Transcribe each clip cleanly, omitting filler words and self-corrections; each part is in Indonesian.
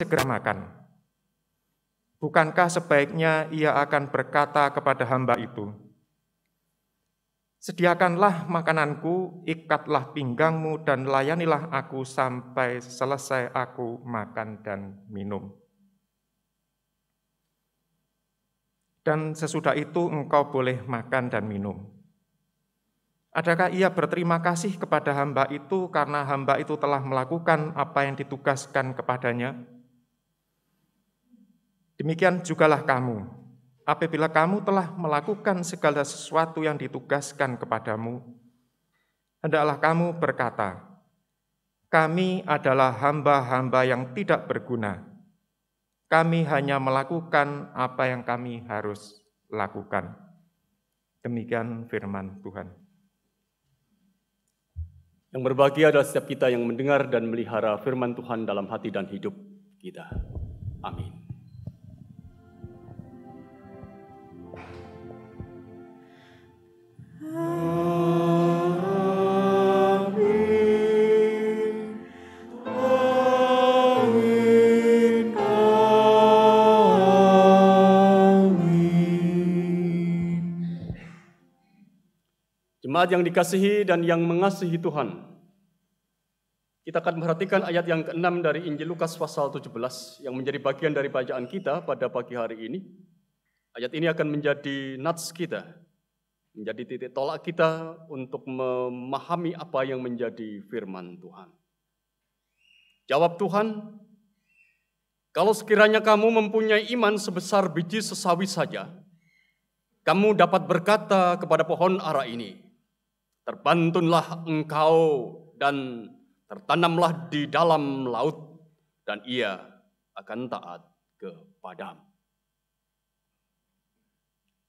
segera makan. Bukankah sebaiknya ia akan berkata kepada hamba itu, sediakanlah makananku, ikatlah pinggangmu, dan layanilah aku sampai selesai aku makan dan minum. Dan sesudah itu engkau boleh makan dan minum. Adakah ia berterima kasih kepada hamba itu karena hamba itu telah melakukan apa yang ditugaskan kepadanya? Demikian jugalah kamu. Apabila kamu telah melakukan segala sesuatu yang ditugaskan kepadamu, hendaklah kamu berkata, kami adalah hamba-hamba yang tidak berguna. Kami hanya melakukan apa yang kami harus lakukan. Demikian firman Tuhan. Yang berbahagia adalah setiap kita yang mendengar dan melihara firman Tuhan dalam hati dan hidup kita. Amin. Jemaat yang dikasihi dan yang mengasihi Tuhan, kita akan memperhatikan ayat yang ke-6 dari Injil Lukas pasal 17 yang menjadi bagian dari bacaan kita pada pagi hari ini. Ayat ini akan menjadi nats kita, menjadi titik tolak kita untuk memahami apa yang menjadi firman Tuhan. Jawab Tuhan, kalau sekiranya kamu mempunyai iman sebesar biji sesawi saja, kamu dapat berkata kepada pohon ara ini, terbantunlah engkau dan tertanamlah di dalam laut, dan ia akan taat kepadamu.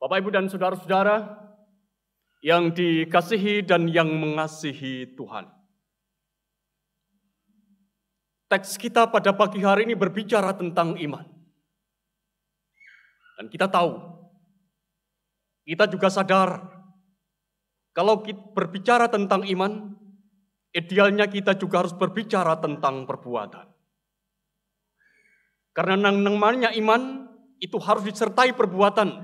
Bapak, Ibu, dan saudara-saudara yang dikasihi dan yang mengasihi Tuhan. Teks kita pada pagi hari ini berbicara tentang iman. Dan kita tahu, kita juga sadar, kalau kita berbicara tentang iman, idealnya kita juga harus berbicara tentang perbuatan. Karena namanya iman itu harus disertai perbuatan.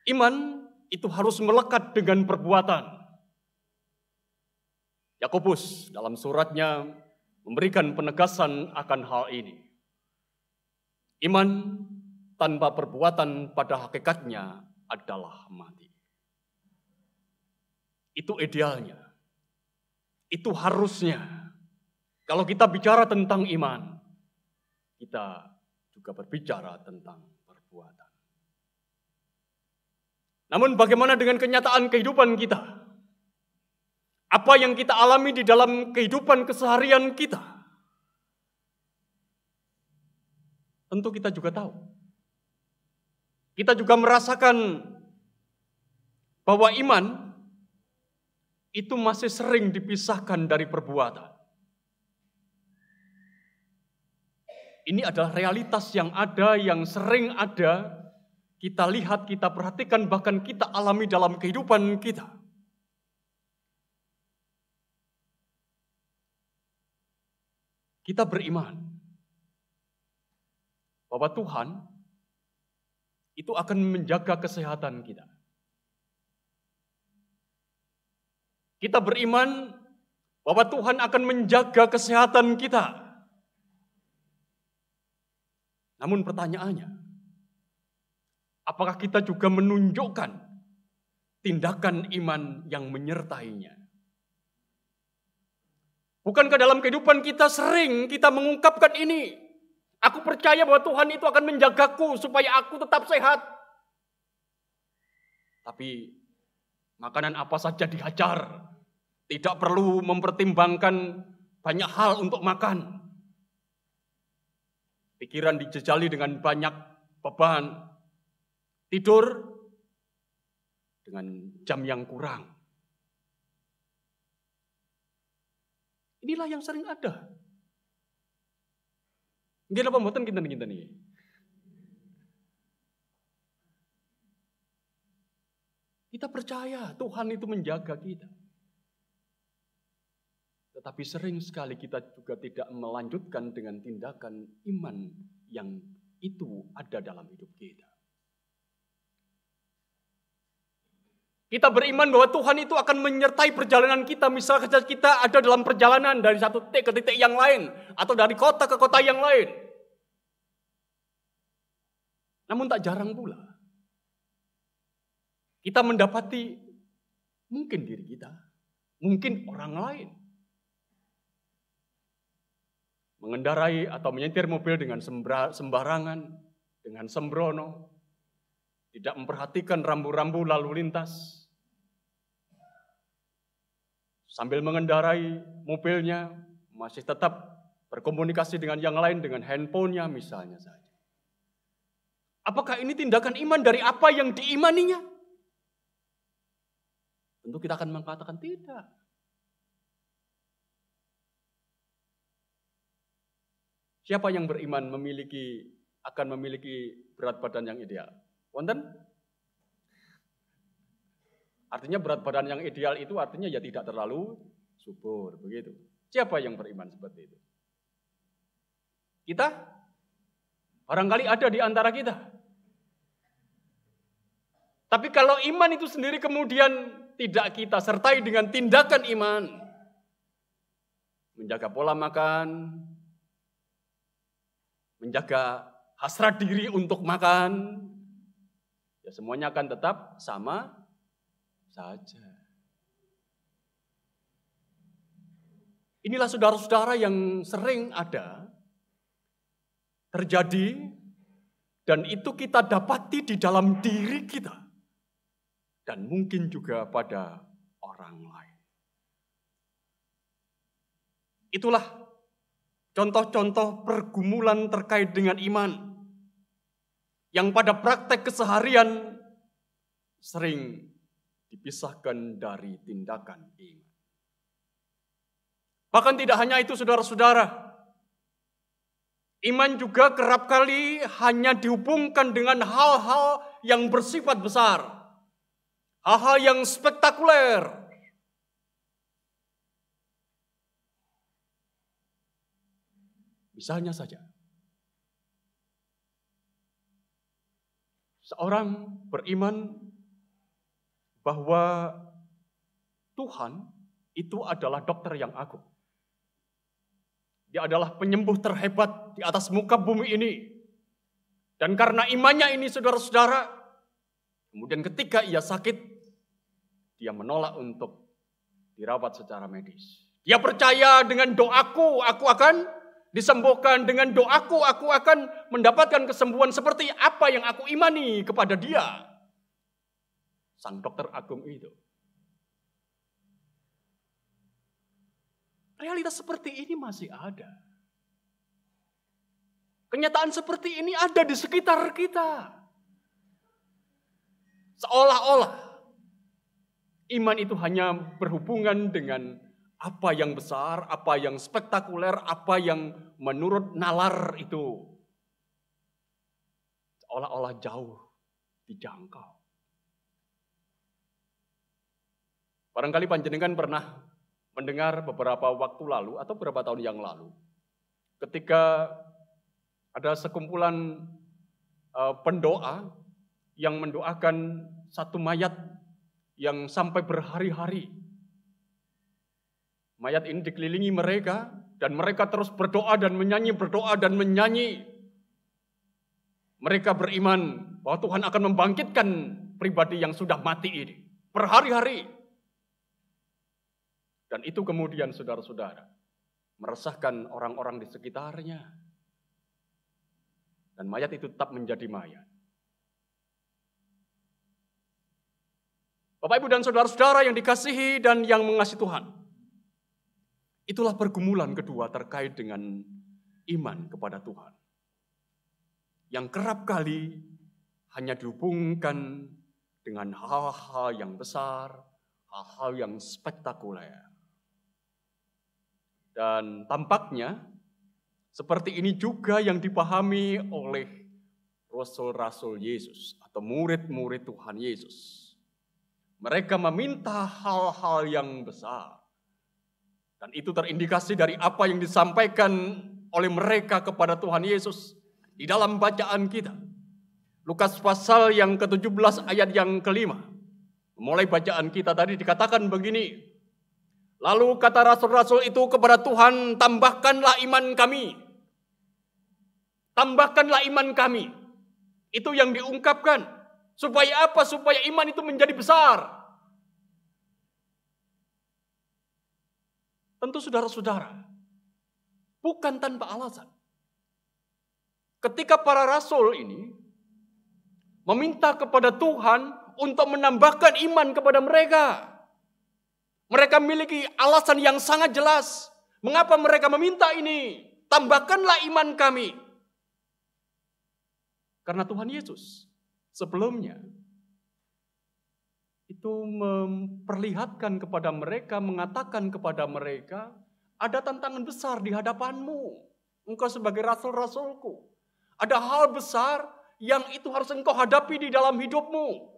Iman itu harus melekat dengan perbuatan. Yakobus dalam suratnya memberikan penegasan akan hal ini. Iman tanpa perbuatan pada hakikatnya adalah mati. Itu idealnya. Itu harusnya. Kalau kita bicara tentang iman, kita juga berbicara tentang perbuatan. Namun bagaimana dengan kenyataan kehidupan kita? Apa yang kita alami di dalam kehidupan keseharian kita? Tentu kita juga tahu. Kita juga merasakan bahwa iman itu masih sering dipisahkan dari perbuatan. Ini adalah realitas yang ada, yang sering ada, kita lihat, kita perhatikan, bahkan kita alami dalam kehidupan kita. Kita beriman bahwa Tuhan itu akan menjaga kesehatan kita. Kita beriman bahwa Tuhan akan menjaga kesehatan kita. Namun pertanyaannya, apakah kita juga menunjukkan tindakan iman yang menyertainya? Bukankah dalam kehidupan kita sering kita mengungkapkan ini? Aku percaya bahwa Tuhan itu akan menjagaku supaya aku tetap sehat. Tapi makanan apa saja dihajar. Tidak perlu mempertimbangkan banyak hal untuk makan. Pikiran dijejali dengan banyak beban. Tidur dengan jam yang kurang. Inilah yang sering ada. Nggih apa mboten kinten nih. Kita percaya Tuhan itu menjaga kita. Tetapi sering sekali kita juga tidak melanjutkan dengan tindakan iman yang itu ada dalam hidup kita. Kita beriman bahwa Tuhan itu akan menyertai perjalanan kita. Misalnya kita ada dalam perjalanan dari satu titik ke titik yang lain. Atau dari kota ke kota yang lain. Namun tak jarang pula kita mendapati mungkin diri kita, mungkin orang lain mengendarai atau menyetir mobil dengan sembarangan, dengan sembrono, tidak memperhatikan rambu-rambu lalu lintas. Sambil mengendarai mobilnya, masih tetap berkomunikasi dengan yang lain, dengan handphonenya misalnya saja. Apakah ini tindakan iman dari apa yang diimaninya? Tentu kita akan mengatakan tidak. Siapa yang beriman akan memiliki berat badan yang ideal? Wonten? Artinya berat badan yang ideal itu artinya ya tidak terlalu subur, begitu. Siapa yang beriman seperti itu? Kita? Barangkali ada di antara kita. Tapi kalau iman itu sendiri kemudian tidak kita sertai dengan tindakan iman, menjaga pola makan, menjaga hasrat diri untuk makan, ya semuanya akan tetap sama saja. Inilah saudara-saudara yang sering ada, terjadi, dan itu kita dapati di dalam diri kita. Dan mungkin juga pada orang lain. Itulah contoh-contoh pergumulan terkait dengan iman. Yang pada praktek keseharian sering dipisahkan dari tindakan iman. Bahkan tidak hanya itu saudara-saudara. Iman juga kerap kali hanya dihubungkan dengan hal-hal yang bersifat besar. Hal-hal yang spektakuler. Misalnya saja, seorang beriman bahwa Tuhan itu adalah dokter yang agung. Dia adalah penyembuh terhebat di atas muka bumi ini. Dan karena imannya ini saudara-saudara, kemudian ketika ia sakit, dia menolak untuk dirawat secara medis. Dia percaya dengan doaku, aku akan disembuhkan. Dengan doaku, aku akan mendapatkan kesembuhan seperti apa yang aku imani kepada dia. Sang dokter agung itu. Realitas seperti ini masih ada. Kenyataan seperti ini ada di sekitar kita. Seolah-olah iman itu hanya berhubungan dengan apa yang besar, apa yang spektakuler, apa yang menurut nalar itu seolah-olah jauh dijangkau. Barangkali panjenengan pernah mendengar beberapa waktu lalu atau beberapa tahun yang lalu, ketika ada sekumpulan pendoa yang mendoakan satu mayat yang sampai berhari-hari. Mayat ini dikelilingi mereka, dan mereka terus berdoa dan menyanyi, berdoa dan menyanyi. Mereka beriman bahwa Tuhan akan membangkitkan pribadi yang sudah mati ini. Berhari-hari. Dan itu kemudian saudara-saudara, meresahkan orang-orang di sekitarnya. Dan mayat itu tetap menjadi mayat. Bapak, Ibu, dan saudara-saudara yang dikasihi dan yang mengasihi Tuhan. Itulah pergumulan kedua terkait dengan iman kepada Tuhan. Yang kerap kali hanya dihubungkan dengan hal-hal yang besar, hal-hal yang spektakuler. Dan tampaknya seperti ini juga yang dipahami oleh Rasul-Rasul Yesus atau murid-murid Tuhan Yesus. Mereka meminta hal-hal yang besar. Dan itu terindikasi dari apa yang disampaikan oleh mereka kepada Tuhan Yesus di dalam bacaan kita. Lukas pasal yang ke-17 ayat yang ke-5. Mulai bacaan kita tadi dikatakan begini. Lalu kata rasul-rasul itu kepada Tuhan, tambahkanlah iman kami. Tambahkanlah iman kami. Itu yang diungkapkan. Supaya apa? Supaya iman itu menjadi besar. Tentu saudara-saudara, bukan tanpa alasan. Ketika para rasul ini meminta kepada Tuhan untuk menambahkan iman kepada mereka, mereka memiliki alasan yang sangat jelas. Mengapa mereka meminta ini? Tambahkanlah iman kami. Karena Tuhan Yesus sebelumnya itu memperlihatkan kepada mereka, mengatakan kepada mereka, ada tantangan besar di hadapanmu. Engkau sebagai rasul-rasulku. Ada hal besar yang itu harus engkau hadapi di dalam hidupmu.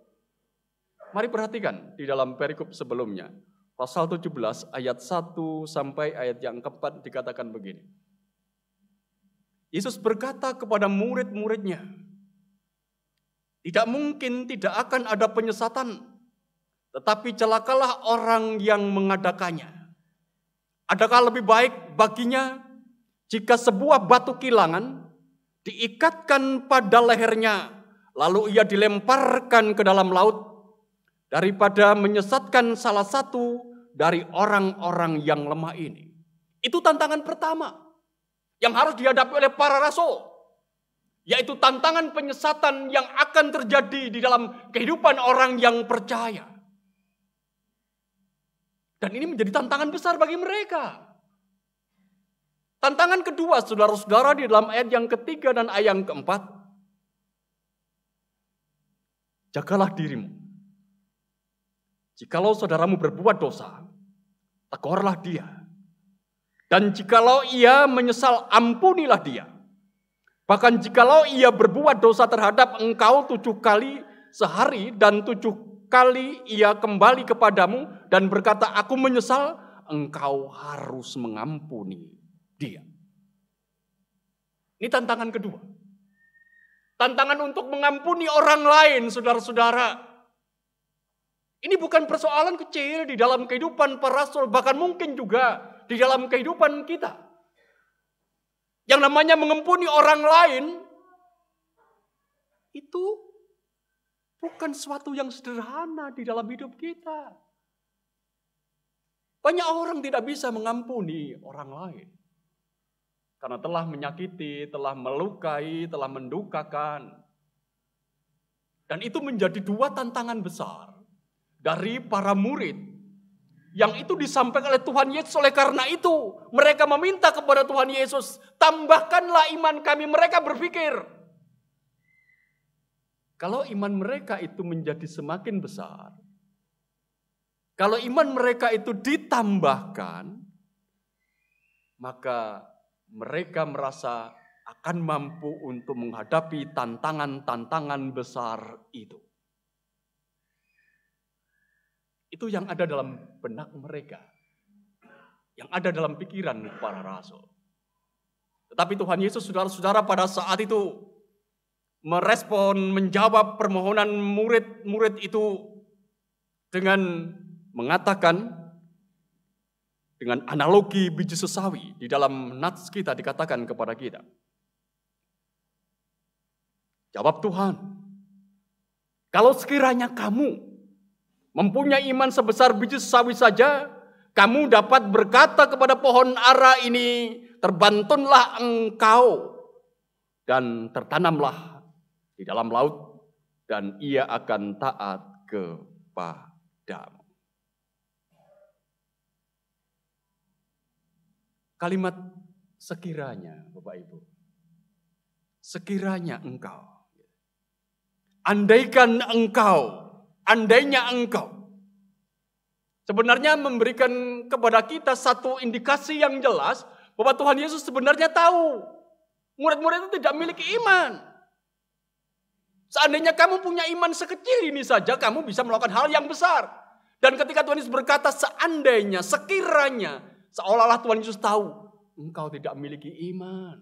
Mari perhatikan di dalam perikop sebelumnya. Pasal 17 ayat 1 sampai ayat yang keempat dikatakan begini. Yesus berkata kepada murid-muridnya, tidak mungkin tidak akan ada penyesatan. Tetapi celakalah orang yang mengadakannya. Adakah lebih baik baginya jika sebuah batu kilangan diikatkan pada lehernya, lalu ia dilemparkan ke dalam laut, daripada menyesatkan salah satu dari orang-orang yang lemah ini? Itu tantangan pertama yang harus dihadapi oleh para rasul, yaitu tantangan penyesatan yang akan terjadi di dalam kehidupan orang yang percaya. Dan ini menjadi tantangan besar bagi mereka. Tantangan kedua, saudara-saudara, di dalam ayat yang ketiga dan ayat yang keempat. Jagalah dirimu. Jikalau saudaramu berbuat dosa, tegurlah dia. Dan jikalau ia menyesal, ampunilah dia. Bahkan jikalau ia berbuat dosa terhadap engkau 7 kali sehari dan 7 kali ia kembali kepadamu dan berkata, aku menyesal, engkau harus mengampuni dia. Ini tantangan kedua. Tantangan untuk mengampuni orang lain, saudara-saudara. Ini bukan persoalan kecil di dalam kehidupan para rasul, bahkan mungkin juga di dalam kehidupan kita. Yang namanya mengampuni orang lain, itu bukan sesuatu yang sederhana di dalam hidup kita. Banyak orang tidak bisa mengampuni orang lain. Karena telah menyakiti, telah melukai, telah mendukakan. Dan itu menjadi 2 tantangan besar dari para murid. Yang itu disampaikan oleh Tuhan Yesus. Oleh karena itu mereka meminta kepada Tuhan Yesus, tambahkanlah iman kami. Mereka berpikir, kalau iman mereka itu menjadi semakin besar, kalau iman mereka itu ditambahkan, maka mereka merasa akan mampu untuk menghadapi tantangan-tantangan besar itu. Itu yang ada dalam benak mereka, yang ada dalam pikiran para rasul. Tetapi Tuhan Yesus, saudara-saudara, pada saat itu merespon, menjawab permohonan murid-murid itu dengan mengatakan, dengan analogi biji sesawi. Di dalam nats kita dikatakan kepada kita. Jawab Tuhan, kalau sekiranya kamu mempunyai iman sebesar biji sesawi saja, kamu dapat berkata kepada pohon ara ini, terbantunlah engkau dan tertanamlah di dalam laut, dan ia akan taat kepadamu. Kalimat sekiranya, Bapak Ibu. Sekiranya engkau. Andaikan engkau. Andainya engkau. Sebenarnya memberikan kepada kita satu indikasi yang jelas bahwa Tuhan Yesus sebenarnya tahu murid-murid itu tidak memiliki iman. Seandainya kamu punya iman sekecil ini saja, kamu bisa melakukan hal yang besar. Dan ketika Tuhan Yesus berkata seandainya, sekiranya Seolah-olah Tuhan Yesus tahu engkau tidak memiliki iman.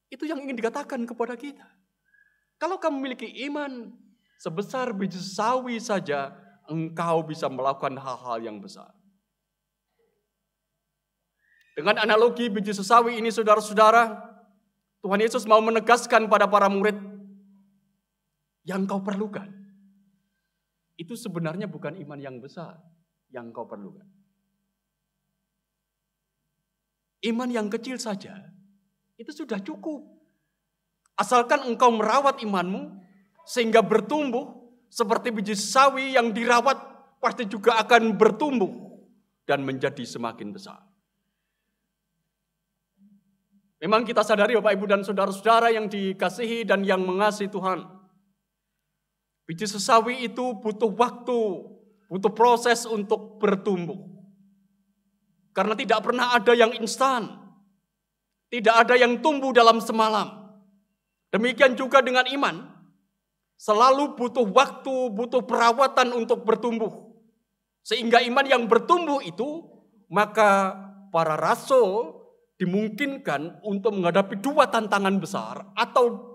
Itu yang ingin dikatakan kepada kita. Kalau kamu memiliki iman sebesar biji sawi saja, engkau bisa melakukan hal-hal yang besar. Dengan analogi biji sesawi ini, saudara-saudara, Tuhan Yesus mau menegaskan pada para murid, yang kau perlukan, itu sebenarnya bukan iman yang besar yang kau perlukan. Iman yang kecil saja, itu sudah cukup. Asalkan engkau merawat imanmu, sehingga bertumbuh, seperti biji sawi yang dirawat, pasti juga akan bertumbuh dan menjadi semakin besar. Memang kita sadari Bapak Ibu dan saudara-saudara yang dikasihi dan yang mengasihi Tuhan. Biji sesawi itu butuh waktu, butuh proses untuk bertumbuh. Karena tidak pernah ada yang instan. Tidak ada yang tumbuh dalam semalam. Demikian juga dengan iman. Selalu butuh waktu, butuh perawatan untuk bertumbuh. Sehingga iman yang bertumbuh itu, maka para rasul dimungkinkan untuk menghadapi dua tantangan besar, atau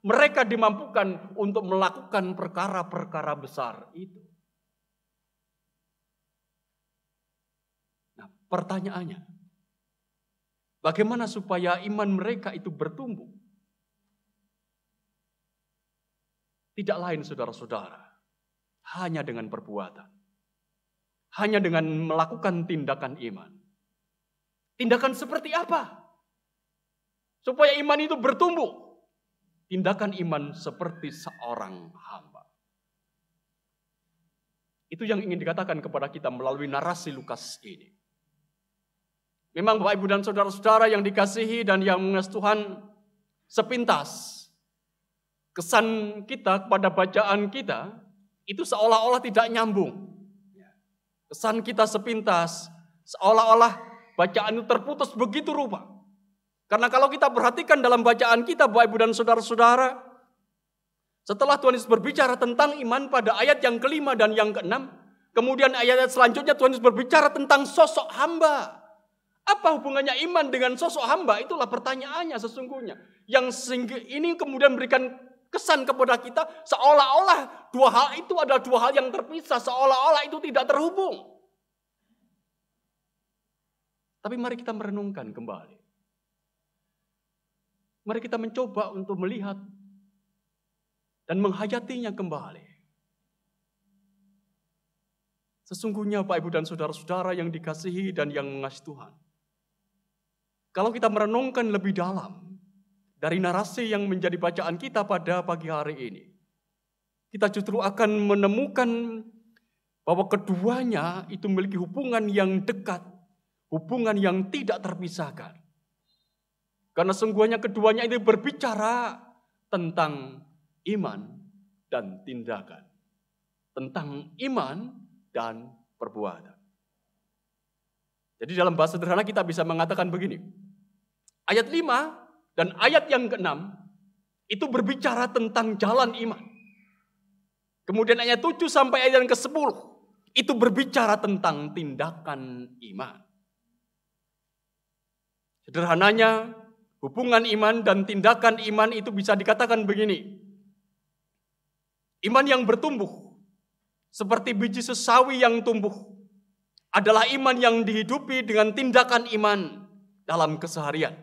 mereka dimampukan untuk melakukan perkara-perkara besar itu. Nah, pertanyaannya, bagaimana supaya iman mereka itu bertumbuh? Tidak lain saudara-saudara, hanya dengan perbuatan. Hanya dengan melakukan tindakan iman. Tindakan seperti apa? Supaya iman itu bertumbuh. Tindakan iman seperti seorang hamba. Itu yang ingin dikatakan kepada kita melalui narasi Lukas ini. Memang Bapak Ibu dan saudara-saudara yang dikasihi dan yang mengasihi Tuhan, sepintas kesan kita kepada bacaan kita itu seolah-olah tidak nyambung. Kesan kita sepintas seolah-olah bacaan itu terputus begitu rupa. Karena kalau kita perhatikan dalam bacaan kita Bapak Ibu dan saudara-saudara, setelah Tuhan Yesus berbicara tentang iman pada ayat yang kelima dan yang keenam, kemudian ayat selanjutnya Tuhan Yesus berbicara tentang sosok hamba. Apa hubungannya iman dengan sosok hamba? Itulah pertanyaannya sesungguhnya. Yang ini kemudian memberikan kesan kepada kita seolah-olah dua hal itu adalah dua hal yang terpisah, seolah-olah itu tidak terhubung. Tapi mari kita merenungkan kembali. Mari kita mencoba untuk melihat dan menghayatinya kembali. Sesungguhnya Bapak Ibu dan saudara-saudara yang dikasihi dan yang mengasihi Tuhan, kalau kita merenungkan lebih dalam dari narasi yang menjadi bacaan kita pada pagi hari ini, kita justru akan menemukan bahwa keduanya itu memiliki hubungan yang dekat, hubungan yang tidak terpisahkan. Karena sungguhnya keduanya itu berbicara tentang iman dan tindakan. Tentang iman dan perbuatan. Jadi dalam bahasa sederhana kita bisa mengatakan begini. Ayat 5 dan ayat yang ke-6 itu berbicara tentang jalan iman. Kemudian ayat 7 sampai ayat yang ke-10 itu berbicara tentang tindakan iman. Sederhananya, hubungan iman dan tindakan iman itu bisa dikatakan begini. Iman yang bertumbuh, seperti biji sesawi yang tumbuh, adalah iman yang dihidupi dengan tindakan iman dalam keseharian.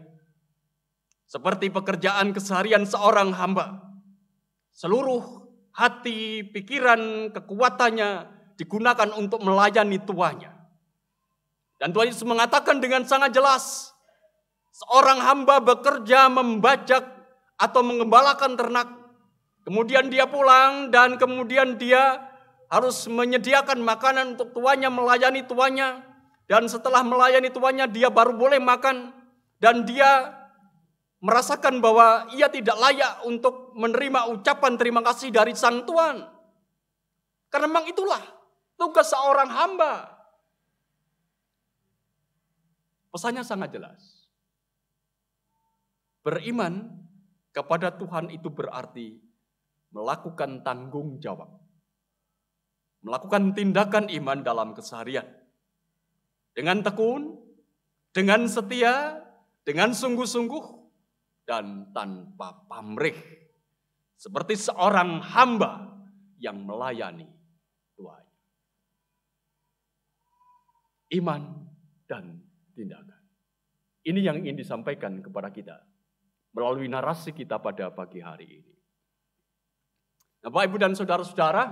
Seperti pekerjaan keseharian seorang hamba. Seluruh hati, pikiran, kekuatannya digunakan untuk melayani tuannya. Dan Tuhan Yesus mengatakan dengan sangat jelas, seorang hamba bekerja membajak atau mengembalakan ternak. Kemudian dia pulang dan kemudian dia harus menyediakan makanan untuk tuannya, melayani tuannya. Dan setelah melayani tuannya dia baru boleh makan. Dan dia merasakan bahwa ia tidak layak untuk menerima ucapan terima kasih dari sang tuan. Karena memang itulah tugas seorang hamba. Pesannya sangat jelas. Beriman kepada Tuhan itu berarti melakukan tanggung jawab. melakukan tindakan iman dalam keseharian. Dengan tekun, dengan setia, dengan sungguh-sungguh, dan tanpa pamrih. Seperti seorang hamba yang melayani Tuhan. Iman dan tindakan. Ini yang ingin disampaikan kepada kita melalui narasi kita pada pagi hari ini. Nah, Bapak, Ibu, dan saudara-saudara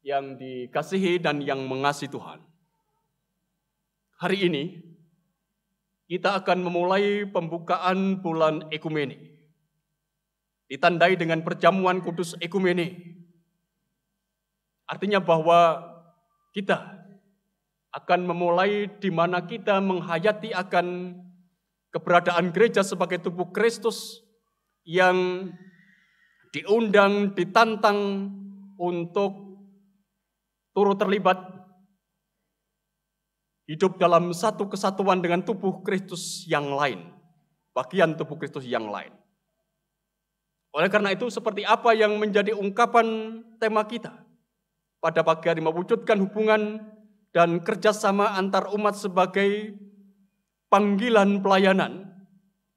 yang dikasihi dan yang mengasihi Tuhan. Hari ini kita akan memulai pembukaan bulan Ekumene. Ditandai dengan perjamuan kudus Ekumene. Artinya bahwa kita akan memulai di mana kita menghayati akan keberadaan gereja sebagai tubuh Kristus yang diundang, ditantang untuk turut terlibat hidup dalam satu kesatuan dengan tubuh Kristus yang lain, bagian tubuh Kristus yang lain. Oleh karena itu, seperti apa yang menjadi ungkapan tema kita pada pagi hari, mewujudkan hubungan dan kerjasama antar umat sebagai panggilan pelayanan,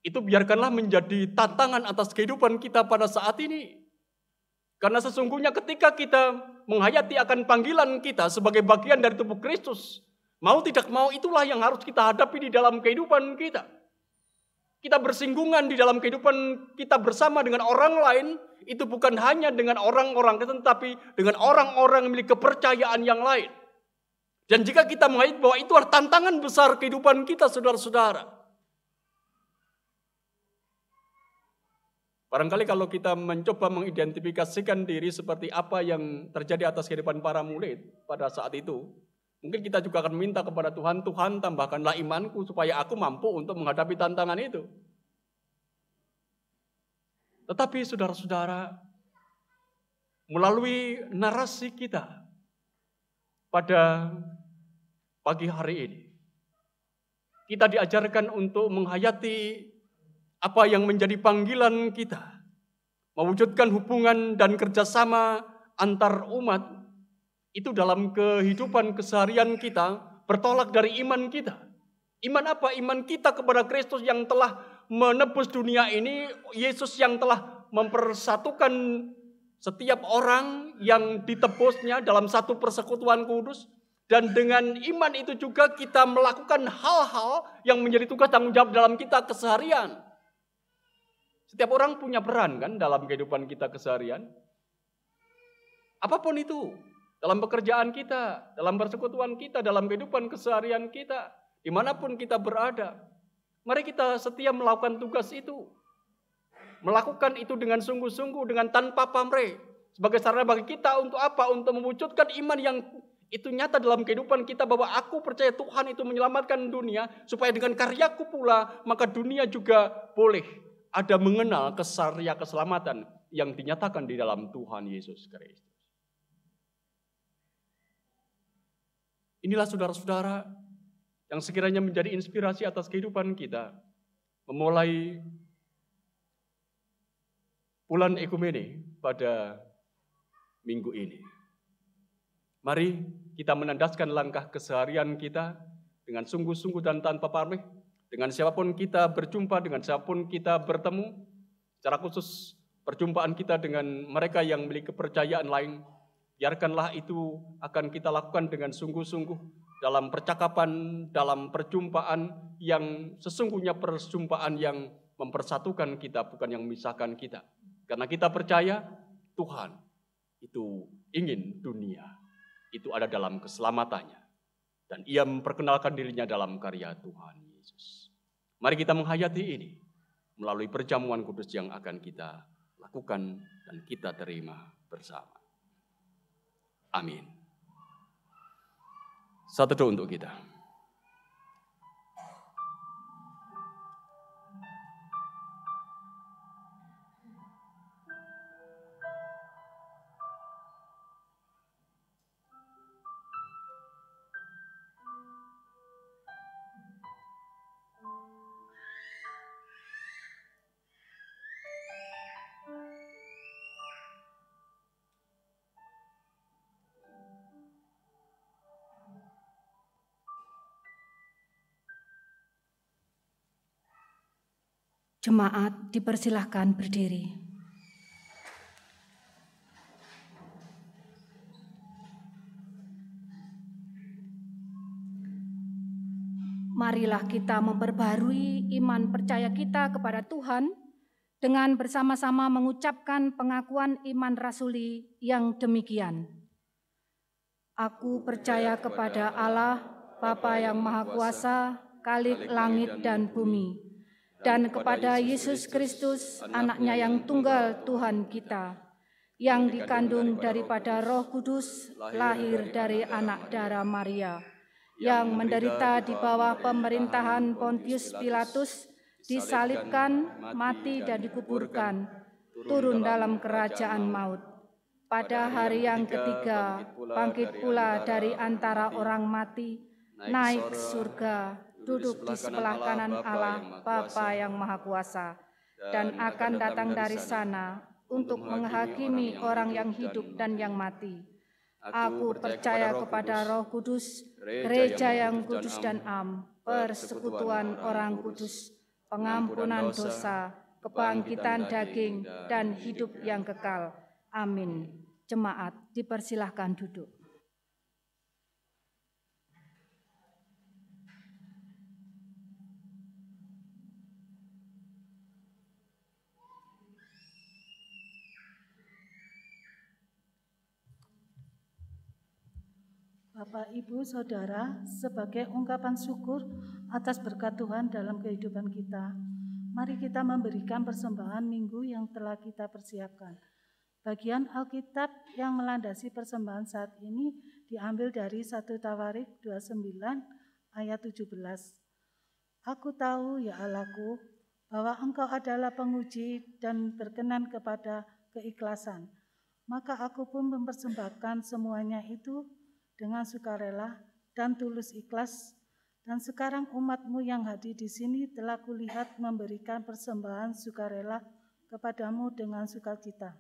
itu biarkanlah menjadi tantangan atas kehidupan kita pada saat ini. Karena sesungguhnya ketika kita menghayati akan panggilan kita sebagai bagian dari tubuh Kristus, mau tidak mau itulah yang harus kita hadapi di dalam kehidupan kita. Kita bersinggungan di dalam kehidupan kita bersama dengan orang lain, itu bukan hanya dengan orang-orang Kristen, tapi dengan orang-orang yang memiliki kepercayaan yang lain. Dan jika kita menghayati bahwa itu adalah tantangan besar kehidupan kita, saudara-saudara. Barangkali kalau kita mencoba mengidentifikasikan diri seperti apa yang terjadi atas kehidupan para murid pada saat itu, mungkin kita juga akan minta kepada Tuhan, Tuhan tambahkanlah imanku supaya aku mampu untuk menghadapi tantangan itu. Tetapi saudara-saudara, melalui narasi kita pada pagi hari ini, kita diajarkan untuk menghayati apa yang menjadi panggilan kita, mewujudkan hubungan dan kerjasama antar umat, itu dalam kehidupan keseharian kita bertolak dari iman kita. Iman apa? Iman kita kepada Kristus yang telah menebus dunia ini, Yesus yang telah mempersatukan setiap orang yang ditebusnya dalam satu persekutuan kudus. Dan dengan iman itu juga kita melakukan hal-hal yang menjadi tugas tanggung jawab dalam kita keseharian. Setiap orang punya peran kan dalam kehidupan kita keseharian. Apapun itu. Dalam pekerjaan kita, dalam persekutuan kita, dalam kehidupan keseharian kita, dimanapun kita berada. Mari kita setia melakukan tugas itu. Melakukan itu dengan sungguh-sungguh, dengan tanpa pamrih. Sebagai sarana bagi kita untuk apa? Untuk mewujudkan iman yang itu nyata dalam kehidupan kita, bahwa aku percaya Tuhan itu menyelamatkan dunia, supaya dengan karyaku pula, maka dunia juga boleh ada mengenal karya keselamatan yang dinyatakan di dalam Tuhan Yesus Kristus. Inilah saudara-saudara yang sekiranya menjadi inspirasi atas kehidupan kita, memulai bulan Ekumene pada minggu ini. Mari kita menandaskan langkah keseharian kita dengan sungguh-sungguh dan tanpa pamrih. Dengan siapapun kita berjumpa, dengan siapapun kita bertemu. Secara khusus perjumpaan kita dengan mereka yang memiliki kepercayaan lain. Biarkanlah itu akan kita lakukan dengan sungguh-sungguh dalam percakapan, dalam perjumpaan yang sesungguhnya perjumpaan yang mempersatukan kita, bukan yang memisahkan kita. Karena kita percaya Tuhan itu ingin dunia itu ada dalam keselamatannya. Dan ia memperkenalkan dirinya dalam karya Tuhan Yesus. Mari kita menghayati ini melalui perjamuan kudus yang akan kita lakukan dan kita terima bersama. Amin. Satu doa untuk kita. Jemaat dipersilahkan berdiri. Marilah kita memperbarui iman percaya kita kepada Tuhan dengan bersama-sama mengucapkan pengakuan iman rasuli yang demikian. Aku percaya kepada Allah, Bapa yang Maha Kuasa, Khalik langit dan bumi, dan kepada Yesus Kristus, Anaknya yang tunggal Tuhan kita, yang dikandung daripada Roh Kudus, lahir dari anak darah Maria, yang menderita di bawah pemerintahan Pontius Pilatus, disalibkan, mati dan dikuburkan, turun dalam kerajaan maut. Pada hari yang ketiga, bangkit pula dari antara orang mati, naik ke surga, duduk di sebelah kanan Allah, Bapa yang Maha Kuasa, dan akan datang dari sana untuk menghakimi orang yang hidup dan yang mati. Aku percaya kepada Roh Kudus, gereja yang kudus dan am, persekutuan orang kudus, pengampunan dosa, kebangkitan daging, dan hidup yang kekal. Amin. Jemaat dipersilahkan duduk. Bapak, Ibu, Saudara, sebagai ungkapan syukur atas berkat Tuhan dalam kehidupan kita, mari kita memberikan persembahan minggu yang telah kita persiapkan. Bagian Alkitab yang melandasi persembahan saat ini diambil dari 1 Tawarik 29 ayat 17. Aku tahu, ya Allahku, bahwa Engkau adalah penguji dan berkenan kepada keikhlasan. Maka aku pun mempersembahkan semuanya itu dengan sukarela dan tulus ikhlas, dan sekarang umat-Mu yang hadir di sini telah kulihat memberikan persembahan sukarela kepadamu dengan sukacita.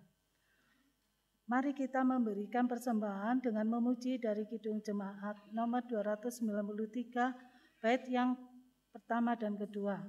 Mari kita memberikan persembahan dengan memuji dari Kidung Jemaat nomor 293, bait yang pertama dan kedua.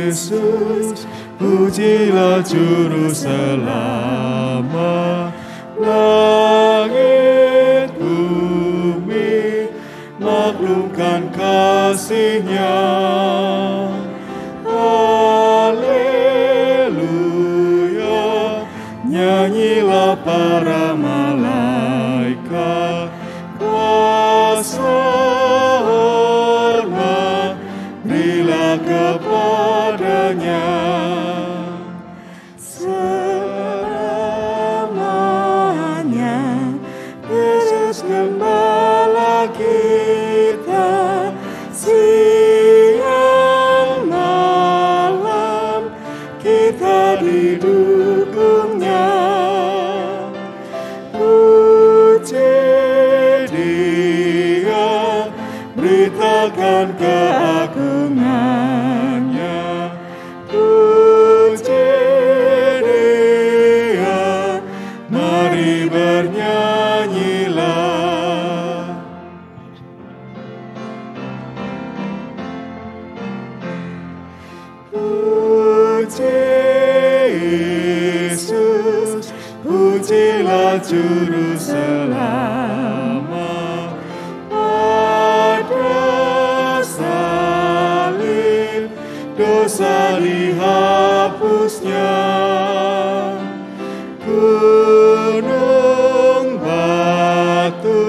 Yesus, pujilah Juru Selamat, langit bumi maklumkan kasih-Nya. Haleluya, nyanyilah para malaikat, kuasa hormat berilah kepadanya. Selamanya Yesus Gembala kita, siang malam kita didukungnya. Puji Dia, beritakan keagungannya. Puji Dia, mari bernyanyilah. Puji Yesus, pujilah Juru Selamat. Pada salib dosa dihapusnya, gunung batu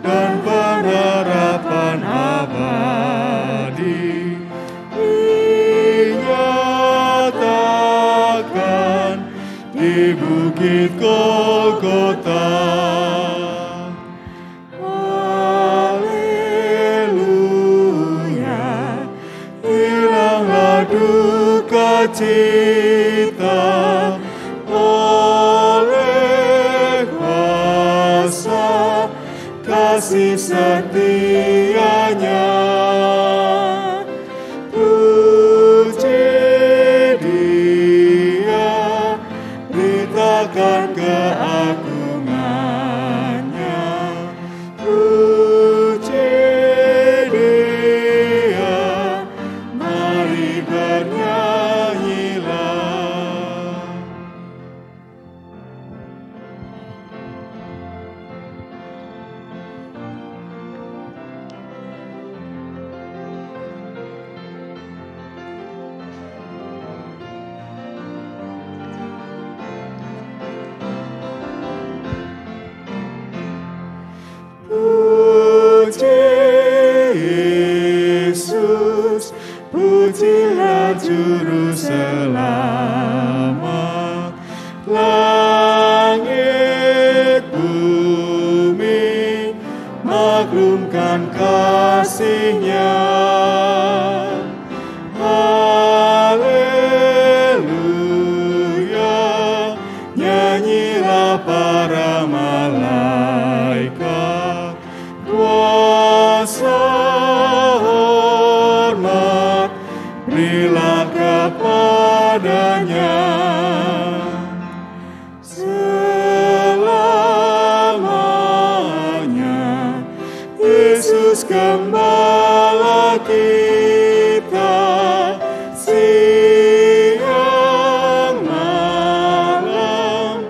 dan pengharapan abadi dinyatakan di Bukit Golgota. Haleluya, hilanglah duka cita oleh kuasa kasih setia-Nya. Puji Dia, selamat. Langit bumi maklumkan kasih-Nya. Haleluya, nyanyilah para malaikat. Kuasa hormat berilah kepadanya. Selamanya Yesus Gembala kita, siang malam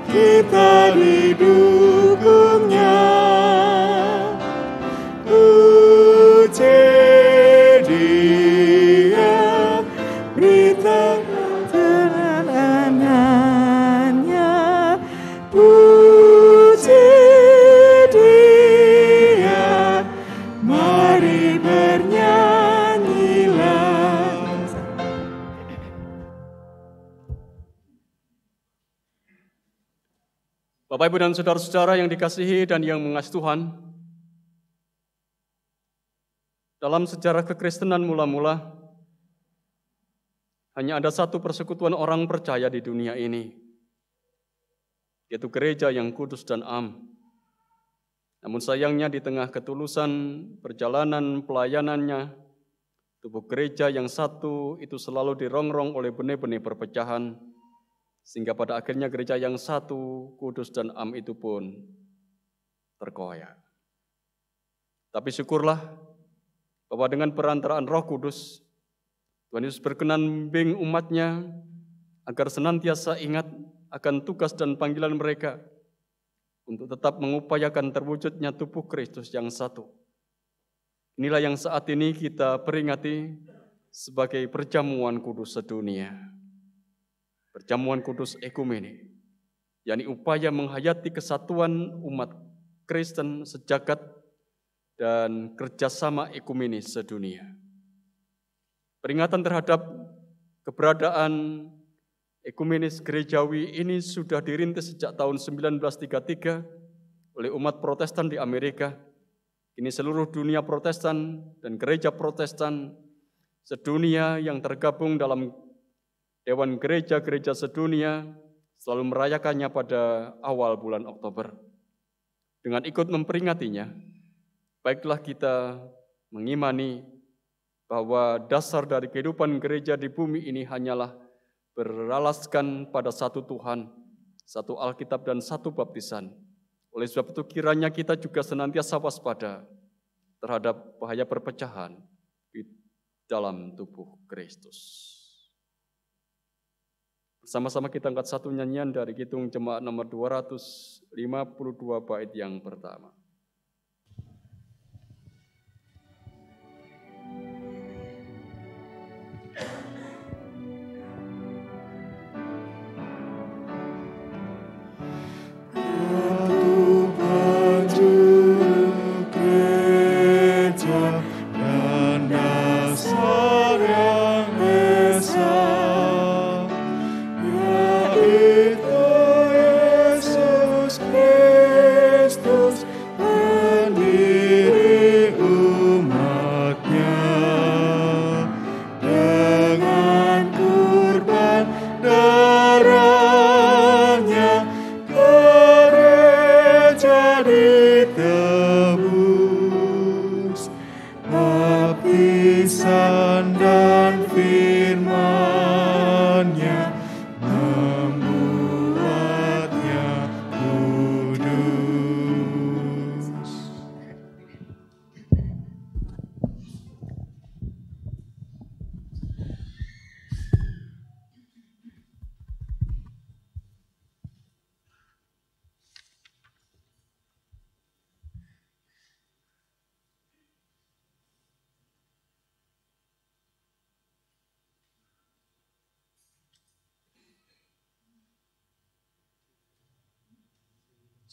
kita didukung-Nya. Puji Dia, beritakan kebenaran-Nya. Puji Dia, mari bernyanyilah. Bapak, Ibu, dan saudara-saudara yang dikasihi dan yang mengasihi Tuhan, dalam sejarah kekristenan mula-mula, hanya ada satu persekutuan orang percaya di dunia ini, yaitu gereja yang kudus dan am. Namun sayangnya di tengah ketulusan perjalanan pelayanannya, tubuh gereja yang satu itu selalu dirongrong oleh benih-benih perpecahan, sehingga pada akhirnya gereja yang satu, kudus dan am itu pun terkoyak. Tapi syukurlah bahwa dengan perantaraan Roh Kudus, Tuhan Yesus berkenan membimbing umat-Nya agar senantiasa ingat akan tugas dan panggilan mereka untuk tetap mengupayakan terwujudnya tubuh Kristus yang satu. Inilah yang saat ini kita peringati sebagai perjamuan kudus sedunia. Perjamuan kudus ekumene, yakni upaya menghayati kesatuan umat Kristen sejagat dan kerjasama ekumenis sedunia. Peringatan terhadap keberadaan ekumenis gerejawi ini sudah dirintis sejak tahun 1933 oleh umat Protestan di Amerika. Kini seluruh dunia Protestan dan gereja Protestan sedunia yang tergabung dalam Dewan Gereja-Gereja Sedunia selalu merayakannya pada awal bulan Oktober. Dengan ikut memperingatinya, baiklah kita mengimani bahwa dasar dari kehidupan gereja di bumi ini hanyalah beralaskan pada satu Tuhan, satu Alkitab dan satu baptisan. Oleh sebab itu kiranya kita juga senantiasa waspada terhadap bahaya perpecahan di dalam tubuh Kristus. Bersama-sama kita angkat satu nyanyian dari Kidung Jemaat nomor 252 bait yang pertama.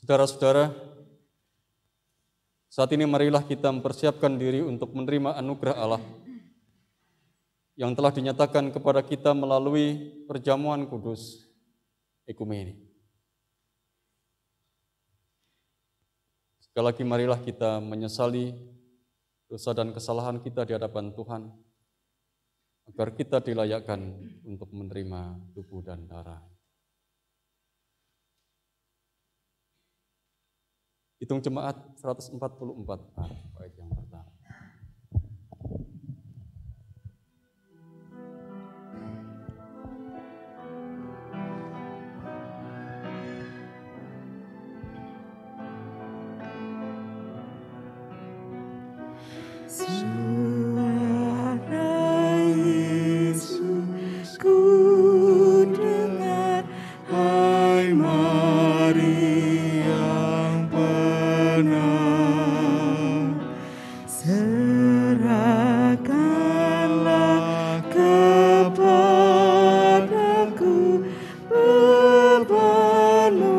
Saudara-saudara, saat ini marilah kita mempersiapkan diri untuk menerima anugerah Allah yang telah dinyatakan kepada kita melalui perjamuan kudus ekumene. Sekali lagi marilah kita menyesali dosa dan kesalahan kita di hadapan Tuhan, agar kita dilayakkan untuk menerima tubuh dan darah. Hitung jemaat 144 bait yang pertama. Suara Yesus ku dengar, hai Maria yang penang, serahkanlah kepadaku bebanmu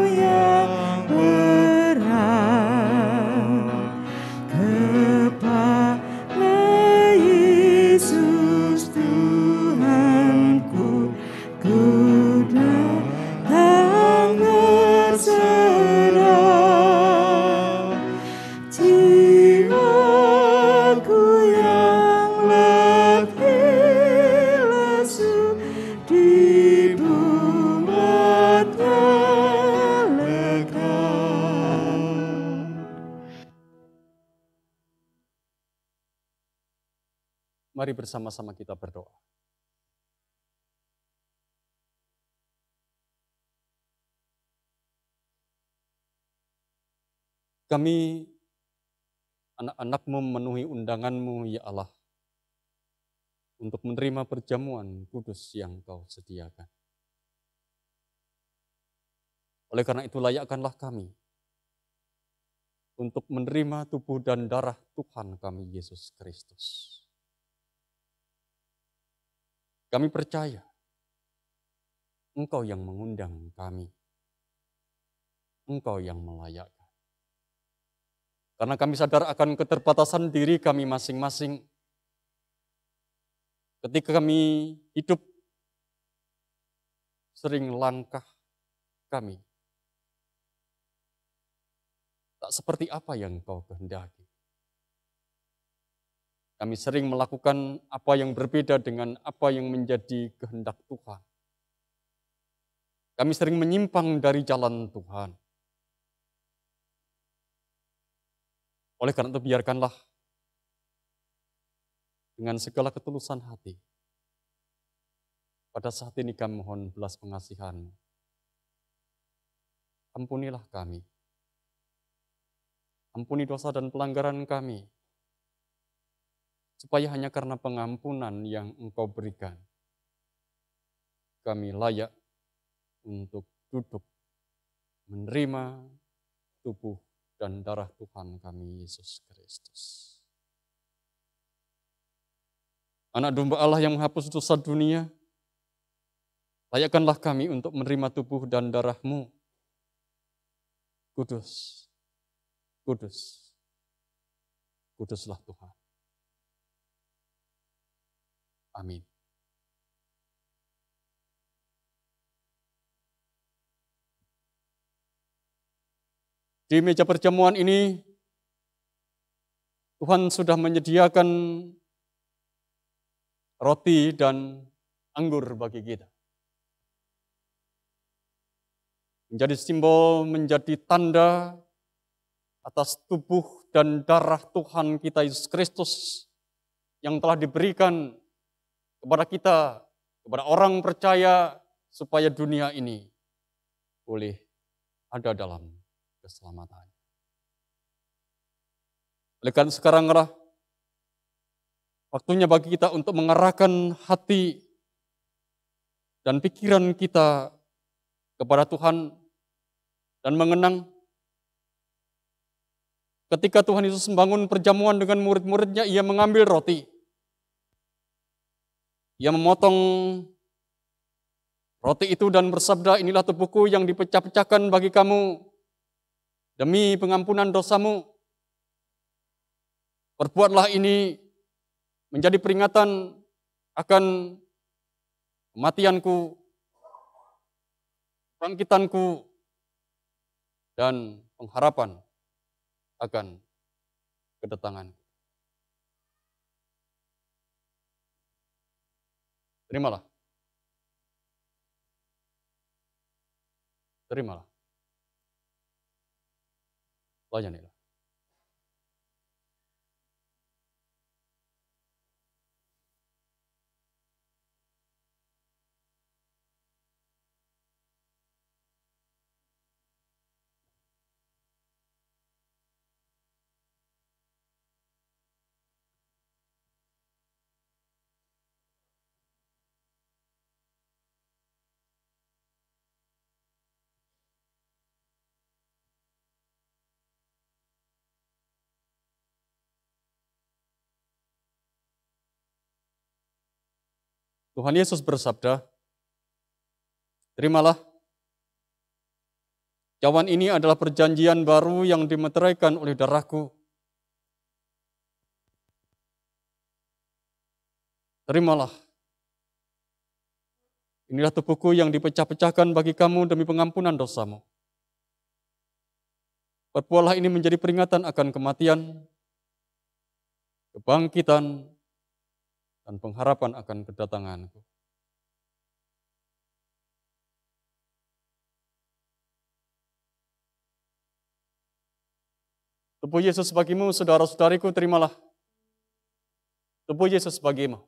yang berat. Kepada Yesus Tuhanku, ku datang berserah. Jiwaku yang letih lesu, dibuatnya lega. Mari bersama-sama kita berdoa. Kami, anak-anak-Mu, memenuhi undangan-Mu, ya Allah, untuk menerima perjamuan kudus yang Kau sediakan. Oleh karena itu, layakkanlah kami untuk menerima tubuh dan darah Tuhan kami, Yesus Kristus. Kami percaya Engkau yang mengundang kami, Engkau yang melayakkan. Karena kami sadar akan keterbatasan diri kami masing-masing. Ketika kami hidup, sering langkah kami tak seperti apa yang Kau kehendaki. Kami sering melakukan apa yang berbeda dengan apa yang menjadi kehendak Tuhan. Kami sering menyimpang dari jalan Tuhan. Oleh karena itu, biarkanlah dengan segala ketulusan hati, pada saat ini kami mohon belas pengasihan. Ampunilah kami. Ampuni dosa dan pelanggaran kami, supaya hanya karena pengampunan yang Engkau berikan, kami layak untuk duduk menerima tubuh dan darah Tuhan kami, Yesus Kristus. Anak domba Allah yang menghapus dosa dunia, layakkanlah kami untuk menerima tubuh dan darah-Mu. Kudus, kudus, kuduslah Tuhan. Amin. Di meja perjamuan ini, Tuhan sudah menyediakan roti dan anggur bagi kita. Menjadi simbol, menjadi tanda atas tubuh dan darah Tuhan kita Yesus Kristus yang telah diberikan kepada kita, kepada orang percaya, supaya dunia ini boleh ada dalam keselamatan. Oleh karena sekaranglah waktunya bagi kita untuk mengarahkan hati dan pikiran kita kepada Tuhan dan mengenang ketika Tuhan Yesus membangun perjamuan dengan murid-muridnya, Ia mengambil roti. Ia memotong roti itu dan bersabda, inilah tubuhku yang dipecah-pecahkan bagi kamu demi pengampunan dosamu. Perbuatlah ini menjadi peringatan akan kematianku, bangkitanku, dan pengharapan akan kedatanganku. Terimalah. Terimalah. Layanilah. Tuhan Yesus bersabda, terimalah, cawan ini adalah perjanjian baru yang dimeteraikan oleh darahku. Terimalah, inilah tubuhku yang dipecah-pecahkan bagi kamu demi pengampunan dosamu. Perbuatlah ini menjadi peringatan akan kematian, kebangkitan, dan pengharapan akan kedatanganku. Tubuh Yesus bagimu, saudara-saudariku, terimalah. Tubuh Yesus bagimu.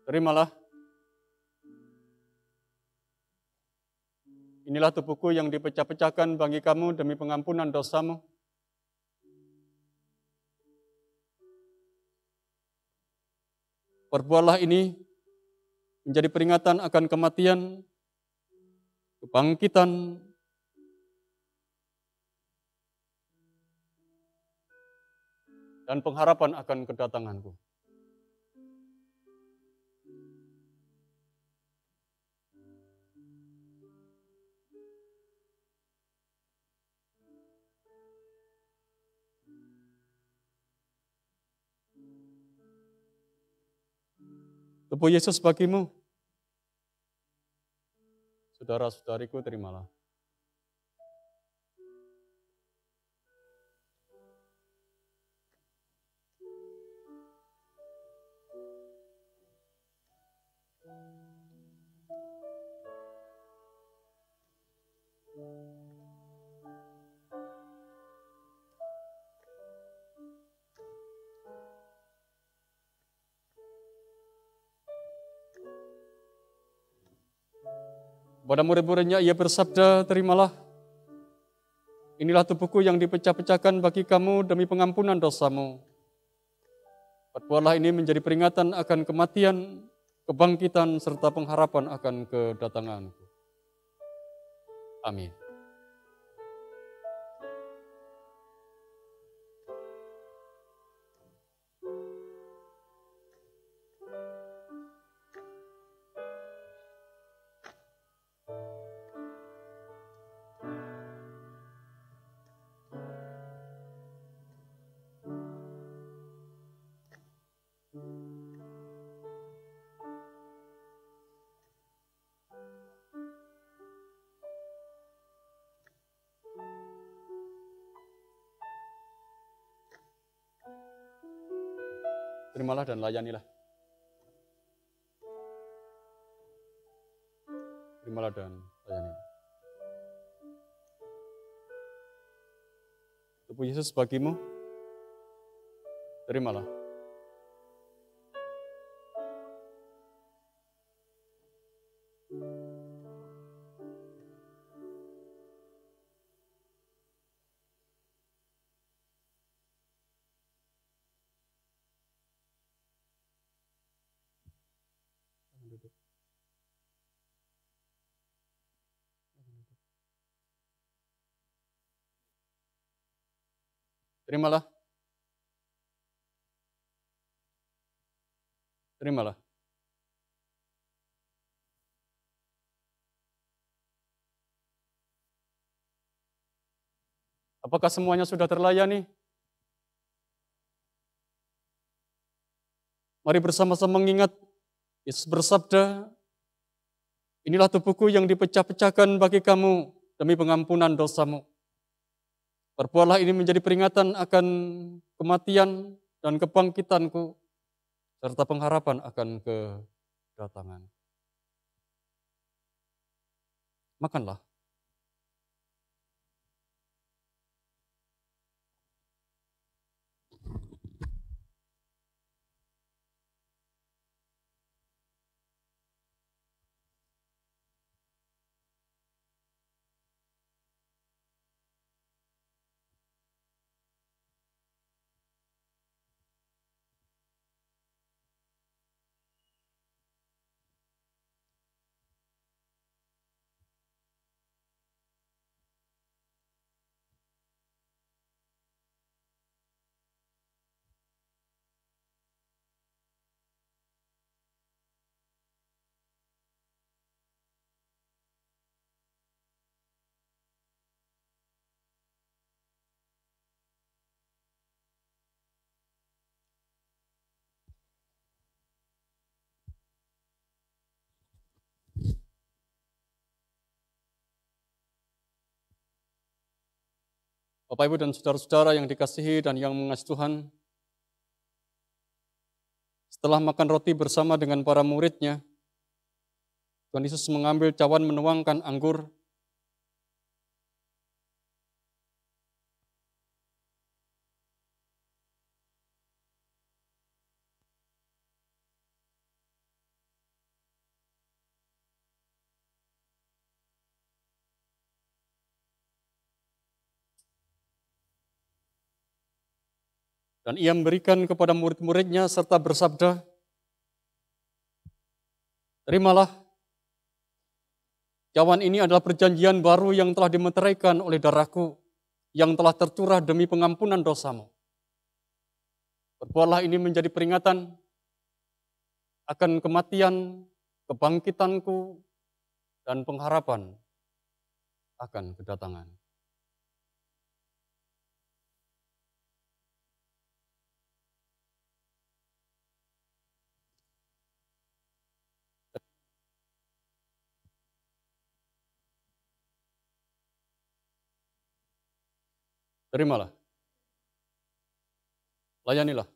Terimalah. Inilah tubuhku yang dipecah-pecahkan bagi kamu demi pengampunan dosamu. Perbuatlah ini menjadi peringatan akan kematian, kebangkitan, dan pengharapan akan kedatanganku. Tubuh Yesus bagimu, saudara-saudariku, terimalah. Kepada murid-muridnya ia bersabda, terimalah, inilah tubuhku yang dipecah-pecahkan bagi kamu demi pengampunan dosamu. Perbuatlah ini menjadi peringatan akan kematian, kebangkitan, serta pengharapan akan kedatanganku. Amin. Terimalah dan layanilah. Terimalah dan layanilah. Tubuh Yesus bagimu, terimalah. Terimalah. Terimalah. Apakah semuanya sudah terlayani? Mari bersama-sama mengingat Yesus bersabda, inilah tubuhku yang dipecah-pecahkan bagi kamu demi pengampunan dosamu. Perbuatlah ini menjadi peringatan akan kematian dan kebangkitanku, serta pengharapan akan kedatangan. Makanlah. Bapak, Ibu, dan saudara-saudara yang dikasihi dan yang mengasihi Tuhan, setelah makan roti bersama dengan para murid-Nya, Tuhan Yesus mengambil cawan menuangkan anggur, dan Ia memberikan kepada murid-murid-Nya serta bersabda, terimalah, cawan ini adalah perjanjian baru yang telah dimeteraikan oleh darahku, yang telah tercurah demi pengampunan dosamu. Perbuatlah ini menjadi peringatan akan kematian, kebangkitanku, dan pengharapan akan kedatangan. Terimalah. Layanilah.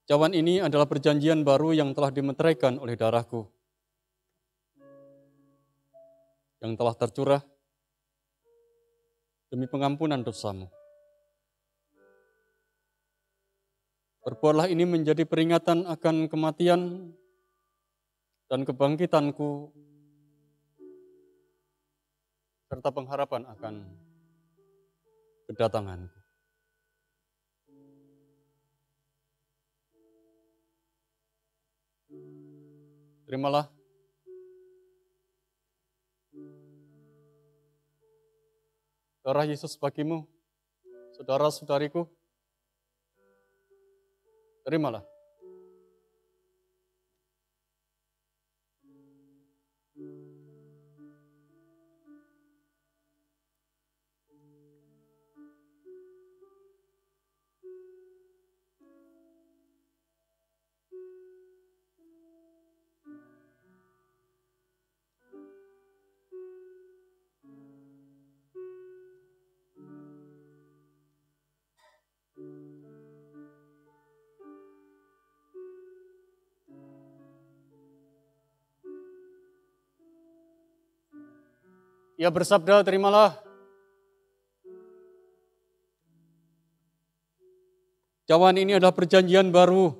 Cawan ini adalah perjanjian baru yang telah dimeteraikan oleh darahku, yang telah tercurah demi pengampunan dosamu. Perbuatlah ini menjadi peringatan akan kematian dan kebangkitanku, serta pengharapan akan kedatanganku. Terimalah. Darah Yesus bagimu, saudara-saudariku. Terimalah. Ia bersabda, terimalah. Cawan ini adalah perjanjian baru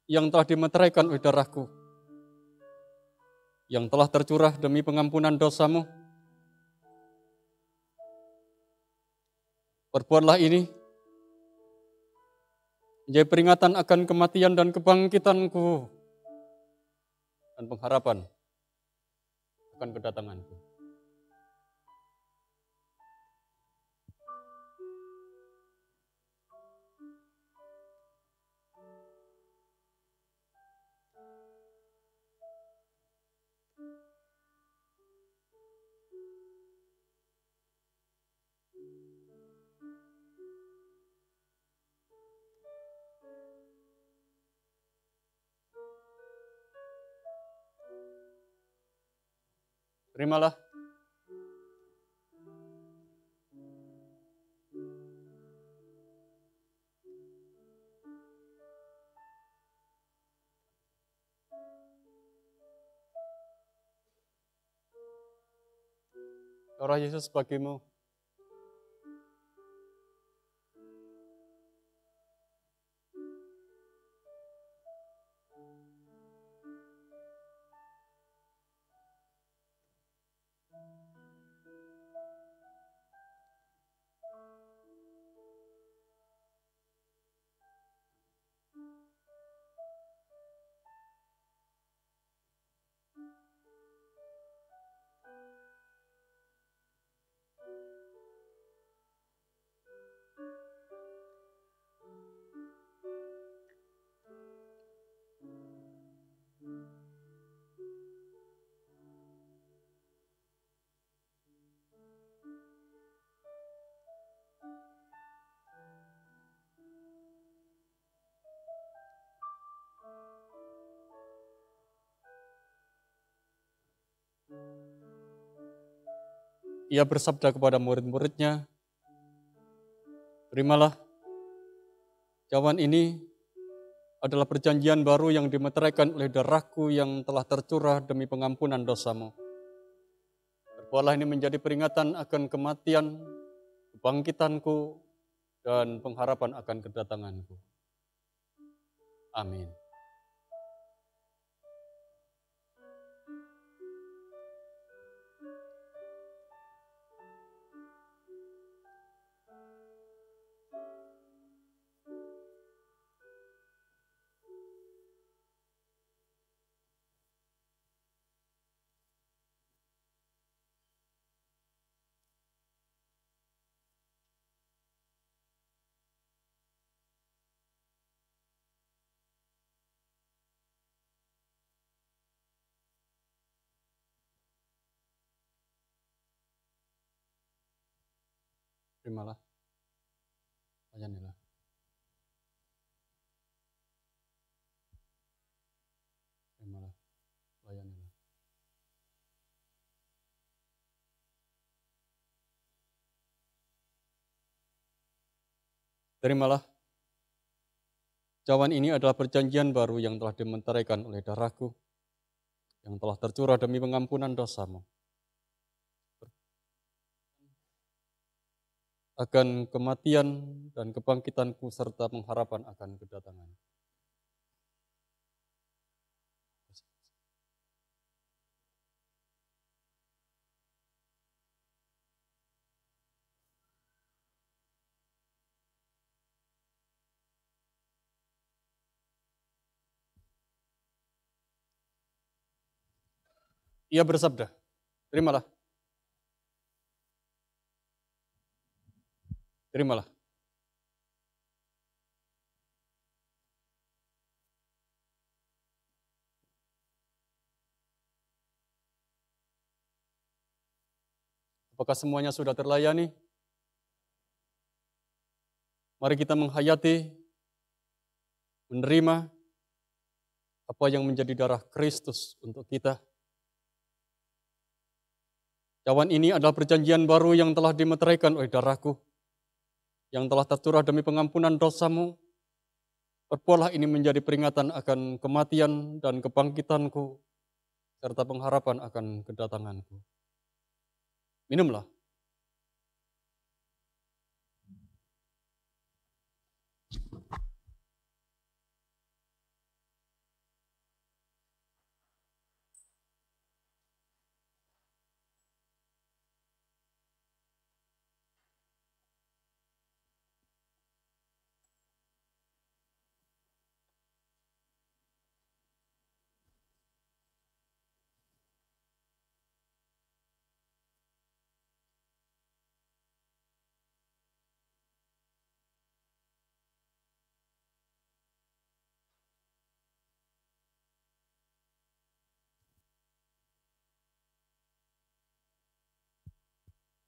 yang telah dimeteraikan oleh darahku, yang telah tercurah demi pengampunan dosamu. Perbuatlah ini menjadi peringatan akan kematian dan kebangkitanku dan pengharapan akan kedatanganku. Terimalah. Darah Yesus bagimu. Ia bersabda kepada murid-muridnya, terimalah, cawan ini adalah perjanjian baru yang dimeteraikan oleh darahku yang telah tercurah demi pengampunan dosamu. Perbuatlah ini menjadi peringatan akan kematian, kebangkitanku, dan pengharapan akan kedatanganku. Amin. Terimalah, layanilah. Terimalah, layanilah. Terimalah, cawan ini adalah perjanjian baru yang telah dimeteraikan oleh darahku, yang telah tercurah demi pengampunan dosamu. Akan kematian dan kebangkitanku serta pengharapan akan kedatangan. Ia bersabda, terimalah. Terimalah. Apakah semuanya sudah terlayani? Mari kita menghayati, menerima apa yang menjadi darah Kristus untuk kita. Cawan ini adalah perjanjian baru yang telah dimeteraikan oleh darahku, yang telah tercurah demi pengampunan dosamu. Perbuatlah ini menjadi peringatan akan kematian dan kebangkitanku, serta pengharapan akan kedatanganku. Minumlah.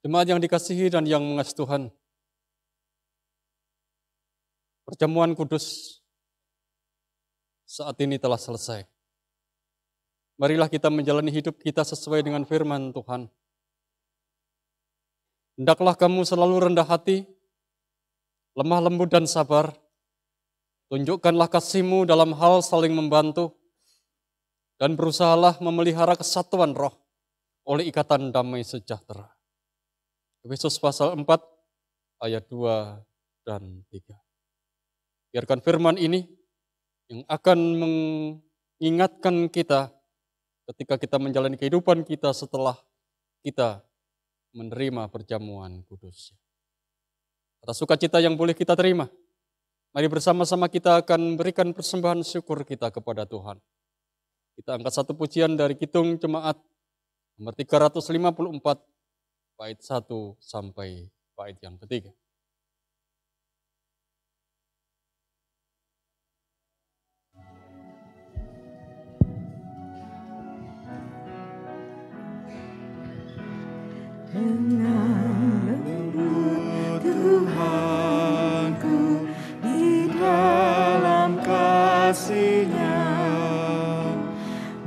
Jemaat yang dikasihi dan yang mengasihi Tuhan, perjamuan kudus saat ini telah selesai. Marilah kita menjalani hidup kita sesuai dengan firman Tuhan. Hendaklah kamu selalu rendah hati, lemah lembut dan sabar. Tunjukkanlah kasih-Mu dalam hal saling membantu, dan berusahalah memelihara kesatuan roh oleh ikatan damai sejahtera. Efesus pasal 4 ayat 2 dan 3. Biarkan firman ini yang akan mengingatkan kita ketika kita menjalani kehidupan kita setelah kita menerima perjamuan kudus. Atas sukacita yang boleh kita terima, mari bersama-sama kita akan berikan persembahan syukur kita kepada Tuhan. Kita angkat satu pujian dari Kidung Jemaat nomor 354, bait 1 sampai bait yang ketiga. Dengan lembut Tuhanku di dalam kasih-Nya,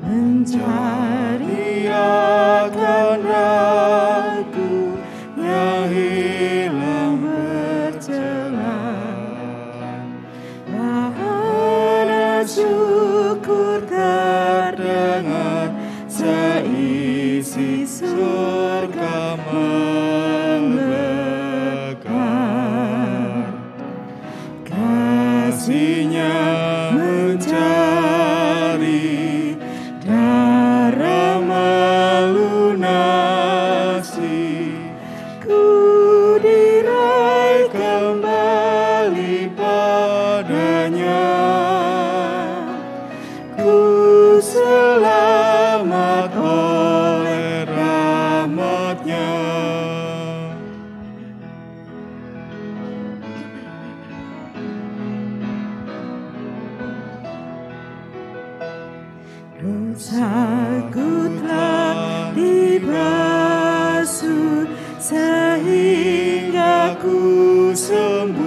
mencari akan ragu yang hilang berjalan. Bahana syukur terdengar seisi surga menggelegar. Kasih-Nya mencari, darah melunasi. Ku diraih kembali padanya. Ku selamat oleh rahmat-Nya. Dosaku telah dibasuh sehingga ku sembuh.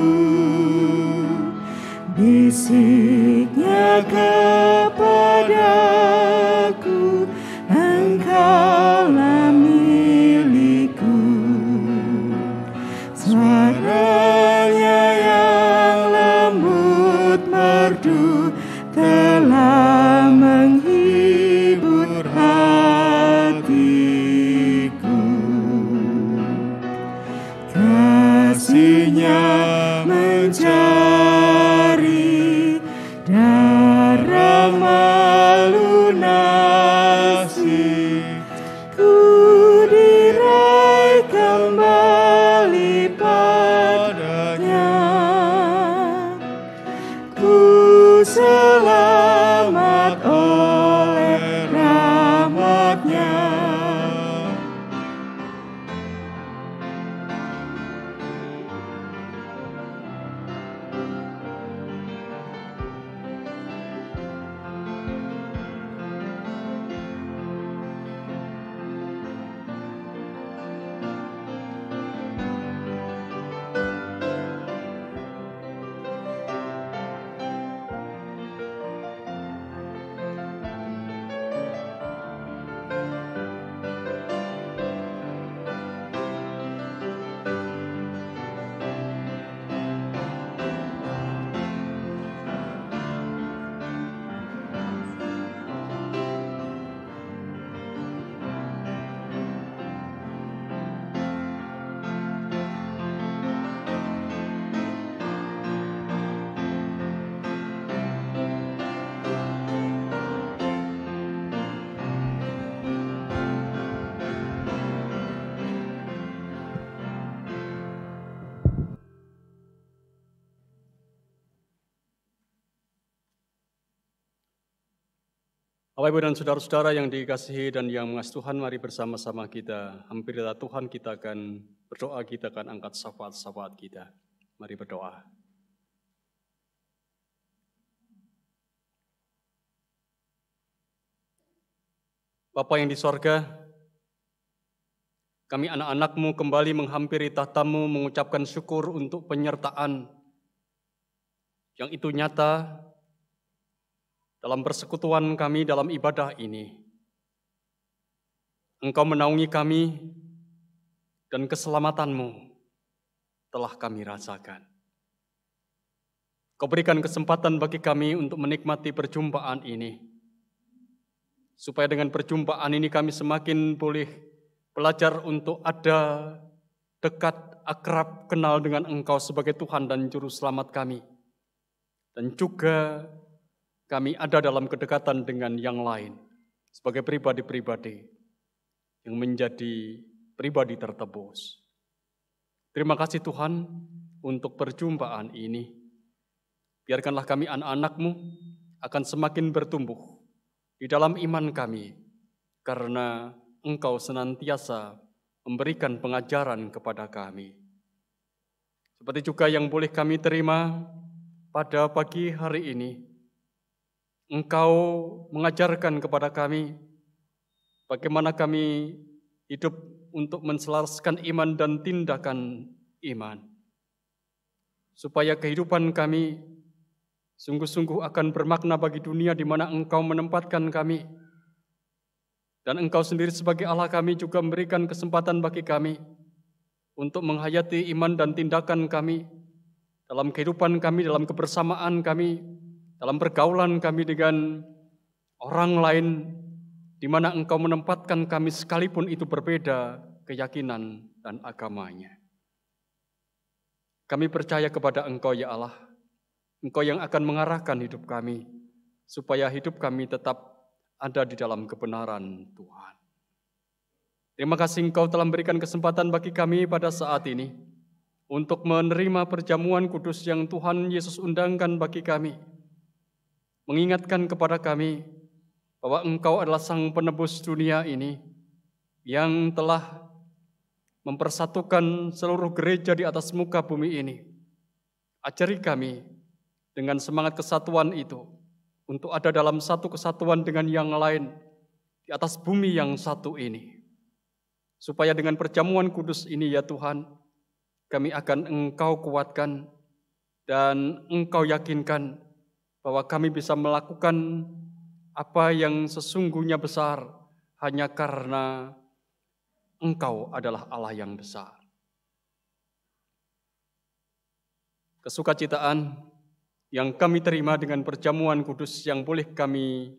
Bisiknya kepadaku, Engkaulah milikku. Suaranya yang lembut merdu telah menghibur hatiku. Kasih-Nya mencari, darah melunasi. Ku diraih kembali padanya. Ku selamat oleh rahmat-Nya. Bapak Ibu dan saudara-saudara yang dikasihi dan yang mengasihi Tuhan, mari bersama-sama kita hampirilah Tuhan, kita akan berdoa, kita akan angkat syafaat-syafaat kita. Mari berdoa. Bapa yang di sorga, kami anak-anak-Mu kembali menghampiri tahta-Mu, mengucapkan syukur untuk penyertaan yang itu nyata dalam persekutuan kami dalam ibadah ini. Engkau menaungi kami dan keselamatan-Mu telah kami rasakan. Kau berikan kesempatan bagi kami untuk menikmati perjumpaan ini, supaya dengan perjumpaan ini kami semakin boleh belajar untuk ada dekat, akrab, kenal dengan Engkau sebagai Tuhan dan Juru Selamat kami. Dan juga kami ada dalam kedekatan dengan yang lain sebagai pribadi-pribadi yang menjadi pribadi tertebus. Terima kasih Tuhan untuk perjumpaan ini. Biarkanlah kami anak-anak-Mu akan semakin bertumbuh di dalam iman kami, karena Engkau senantiasa memberikan pengajaran kepada kami. Seperti juga yang boleh kami terima pada pagi hari ini, Engkau mengajarkan kepada kami bagaimana kami hidup untuk menselaraskan iman dan tindakan iman, supaya kehidupan kami sungguh-sungguh akan bermakna bagi dunia di mana Engkau menempatkan kami. Dan Engkau sendiri sebagai Allah kami juga memberikan kesempatan bagi kami untuk menghayati iman dan tindakan kami dalam kehidupan kami, dalam kebersamaan kami, dalam pergaulan kami dengan orang lain, di mana Engkau menempatkan kami sekalipun itu berbeda keyakinan dan agamanya. Kami percaya kepada Engkau ya Allah, Engkau yang akan mengarahkan hidup kami, supaya hidup kami tetap ada di dalam kebenaran Tuhan. Terima kasih Engkau telah memberikan kesempatan bagi kami pada saat ini untuk menerima perjamuan kudus yang Tuhan Yesus undangkan bagi kami, mengingatkan kepada kami bahwa Engkau adalah Sang Penebus dunia ini yang telah mempersatukan seluruh gereja di atas muka bumi ini. Ajari kami dengan semangat kesatuan itu untuk ada dalam satu kesatuan dengan yang lain di atas bumi yang satu ini. Supaya dengan perjamuan kudus ini ya Tuhan, kami akan Engkau kuatkan dan Engkau yakinkan bahwa kami bisa melakukan apa yang sesungguhnya besar hanya karena Engkau adalah Allah yang besar. Kesukacitaan yang kami terima dengan perjamuan kudus yang boleh kami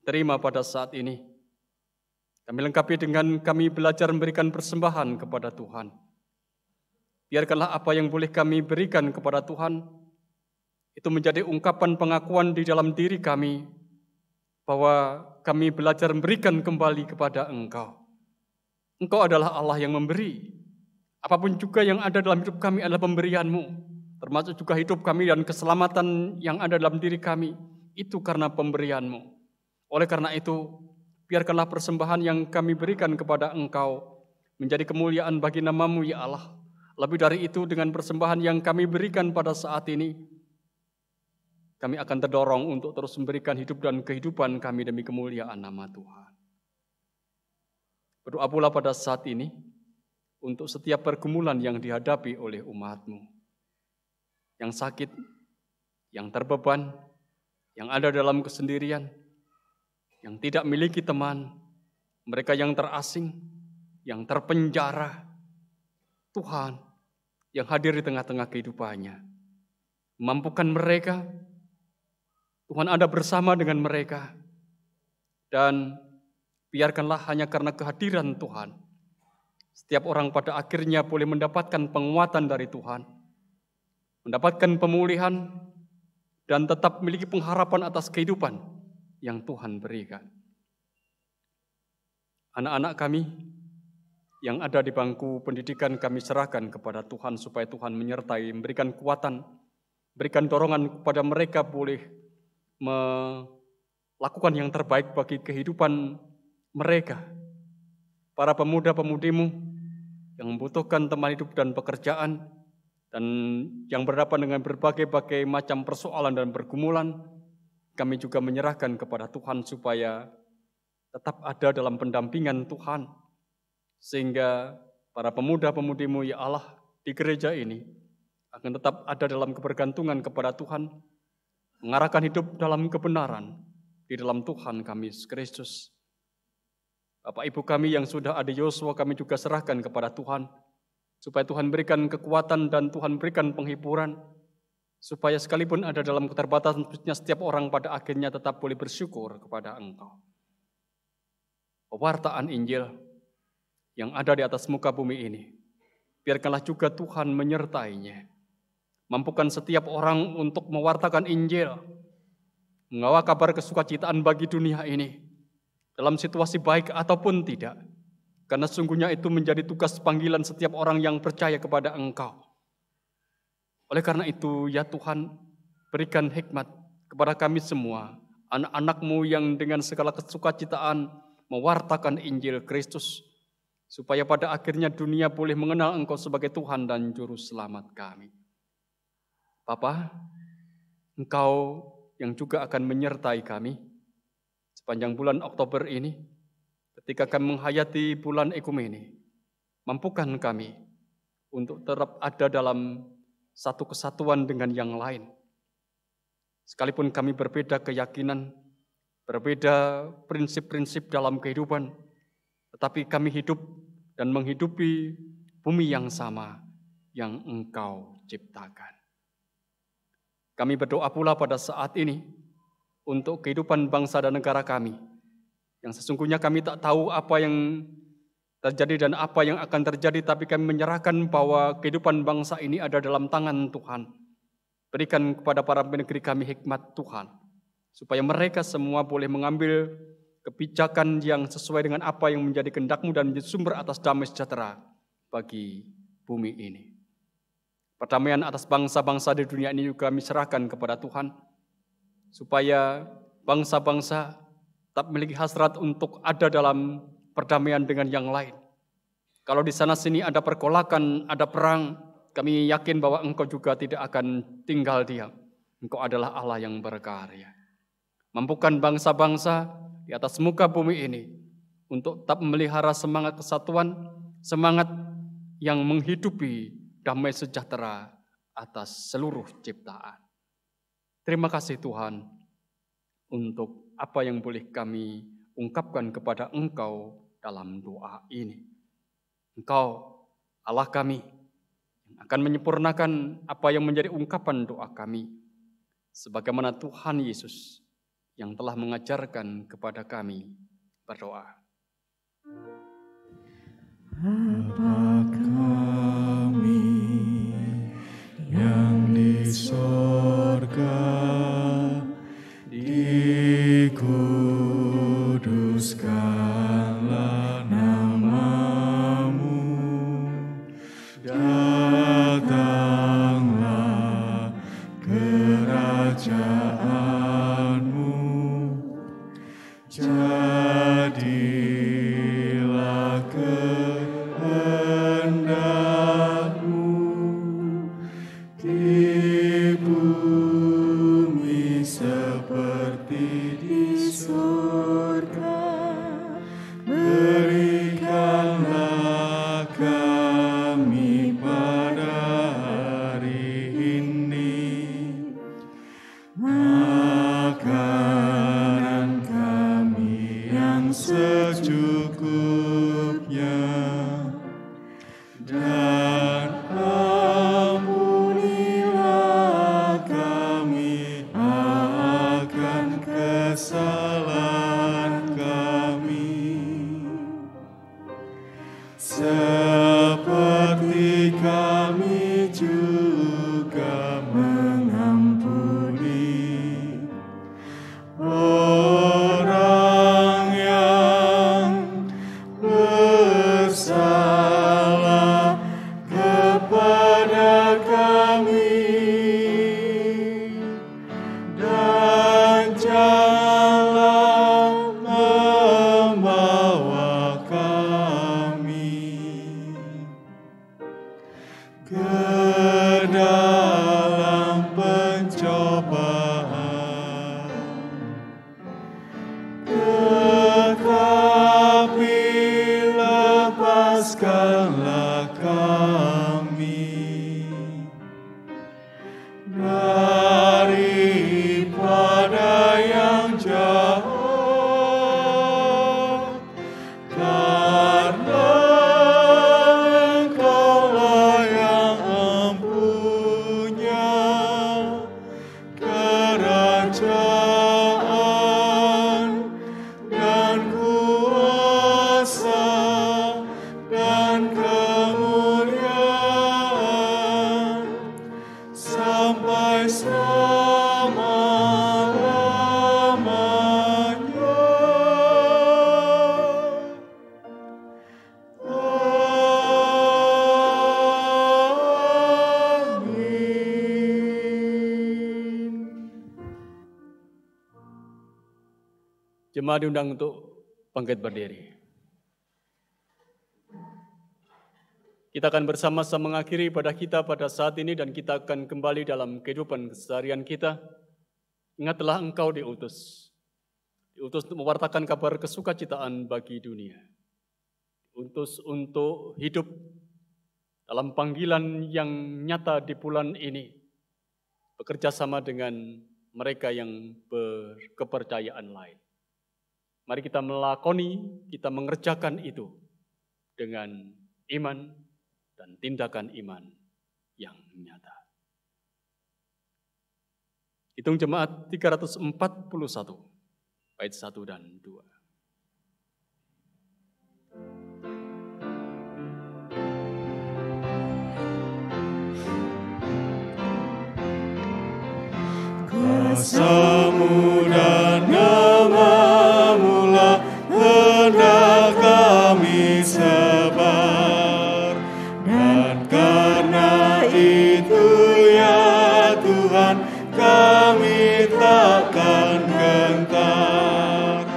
terima pada saat ini, kami lengkapi dengan kami belajar memberikan persembahan kepada Tuhan. Biarkanlah apa yang boleh kami berikan kepada Tuhan itu menjadi ungkapan pengakuan di dalam diri kami bahwa kami belajar memberikan kembali kepada Engkau. Engkau adalah Allah yang memberi. Apapun juga yang ada dalam hidup kami adalah pemberian-Mu, termasuk juga hidup kami dan keselamatan yang ada dalam diri kami, itu karena pemberian-Mu. Oleh karena itu, biarkanlah persembahan yang kami berikan kepada Engkau menjadi kemuliaan bagi nama-Mu ya Allah. Lebih dari itu, dengan persembahan yang kami berikan pada saat ini, kami akan terdorong untuk terus memberikan hidup dan kehidupan kami demi kemuliaan nama Tuhan. Berdoa pula pada saat ini untuk setiap pergumulan yang dihadapi oleh umat-Mu, yang sakit, yang terbeban, yang ada dalam kesendirian, yang tidak memiliki teman, mereka yang terasing, yang terpenjara. Tuhan yang hadir di tengah-tengah kehidupannya, mampukan mereka. Tuhan ada bersama dengan mereka, dan biarkanlah hanya karena kehadiran Tuhan, setiap orang pada akhirnya boleh mendapatkan penguatan dari Tuhan, mendapatkan pemulihan, dan tetap memiliki pengharapan atas kehidupan yang Tuhan berikan. Anak-anak kami yang ada di bangku pendidikan kami serahkan kepada Tuhan, supaya Tuhan menyertai, memberikan kekuatan, berikan dorongan kepada mereka boleh lakukan yang terbaik bagi kehidupan mereka. Para pemuda-pemudimu yang membutuhkan teman hidup dan pekerjaan, dan yang berhadapan dengan berbagai macam persoalan dan pergumulan, kami juga menyerahkan kepada Tuhan supaya tetap ada dalam pendampingan Tuhan, sehingga para pemuda-pemudimu ya Allah di gereja ini akan tetap ada dalam kebergantungan kepada Tuhan, mengarahkan hidup dalam kebenaran di dalam Tuhan kami Yesus Kristus. Bapak Ibu kami yang sudah ada Yosua, kami juga serahkan kepada Tuhan, supaya Tuhan berikan kekuatan dan Tuhan berikan penghiburan, supaya sekalipun ada dalam keterbatasan, setiap orang pada akhirnya tetap boleh bersyukur kepada Engkau. Pewartaan Injil yang ada di atas muka bumi ini, biarkanlah juga Tuhan menyertainya. Mampukan setiap orang untuk mewartakan Injil, membawa kabar kesukacitaan bagi dunia ini, dalam situasi baik ataupun tidak. Karena sungguhnya itu menjadi tugas panggilan setiap orang yang percaya kepada Engkau. Oleh karena itu, ya Tuhan, berikan hikmat kepada kami semua, anak-anak-Mu yang dengan segala kesukacitaan mewartakan Injil Kristus, supaya pada akhirnya dunia boleh mengenal Engkau sebagai Tuhan dan Juru Selamat kami. Bapa, Engkau yang juga akan menyertai kami sepanjang bulan Oktober ini, ketika kami menghayati bulan Ekumene, mampukan kami untuk tetap ada dalam satu kesatuan dengan yang lain. Sekalipun kami berbeda keyakinan, berbeda prinsip-prinsip dalam kehidupan, tetapi kami hidup dan menghidupi bumi yang sama yang Engkau ciptakan. Kami berdoa pula pada saat ini untuk kehidupan bangsa dan negara kami, yang sesungguhnya kami tak tahu apa yang terjadi dan apa yang akan terjadi, tapi kami menyerahkan bahwa kehidupan bangsa ini ada dalam tangan Tuhan. Berikan kepada para negeri kami hikmat Tuhan, supaya mereka semua boleh mengambil kebijakan yang sesuai dengan apa yang menjadi kehendak-Mu dan menjadi sumber atas damai sejahtera bagi bumi ini. Perdamaian atas bangsa-bangsa di dunia ini juga kami serahkan kepada Tuhan, supaya bangsa-bangsa tetap memiliki hasrat untuk ada dalam perdamaian dengan yang lain. Kalau di sana-sini ada pergolakan, ada perang, kami yakin bahwa Engkau juga tidak akan tinggal diam. Engkau adalah Allah yang berkarya. Mampukan bangsa-bangsa di atas muka bumi ini untuk tetap memelihara semangat kesatuan, semangat yang menghidupi damai sejahtera atas seluruh ciptaan. Terima kasih Tuhan untuk apa yang boleh kami ungkapkan kepada Engkau dalam doa ini. Engkau Allah kami yang akan menyempurnakan apa yang menjadi ungkapan doa kami, sebagaimana Tuhan Yesus yang telah mengajarkan kepada kami berdoa. Bapa kami yang di sorga, dikuduskanlah nama-Mu, datanglah kerajaan-Mu, jadilah kehendak-Mu di bumi seperti di surga. Berikanlah kami pada hari ini makanan kami yang secukupnya, dan ampunilah kami akan kesalahan kami, seperti kami juga mengampuni orang yang bersalah kepada kami, dan janganlah Jemaat diundang untuk bangkit berdiri. Kita akan bersama-sama mengakhiri ibadah kita pada saat ini dan kita akan kembali dalam kehidupan keseharian kita. Ingatlah engkau diutus untuk mewartakan kabar kesukacitaan bagi dunia. Diutus untuk hidup dalam panggilan yang nyata di bulan ini. Bekerja sama dengan mereka yang berkepercayaan lain. Mari kita melakoni, kita mengerjakan itu dengan iman dan tindakan iman yang nyata. Hitung jemaat 341, bait 1 dan 2. Kuasa-Mu dan nama-Mu-lah hendak kami sebar, dan karena itu ya Tuhan kami takkan gentar,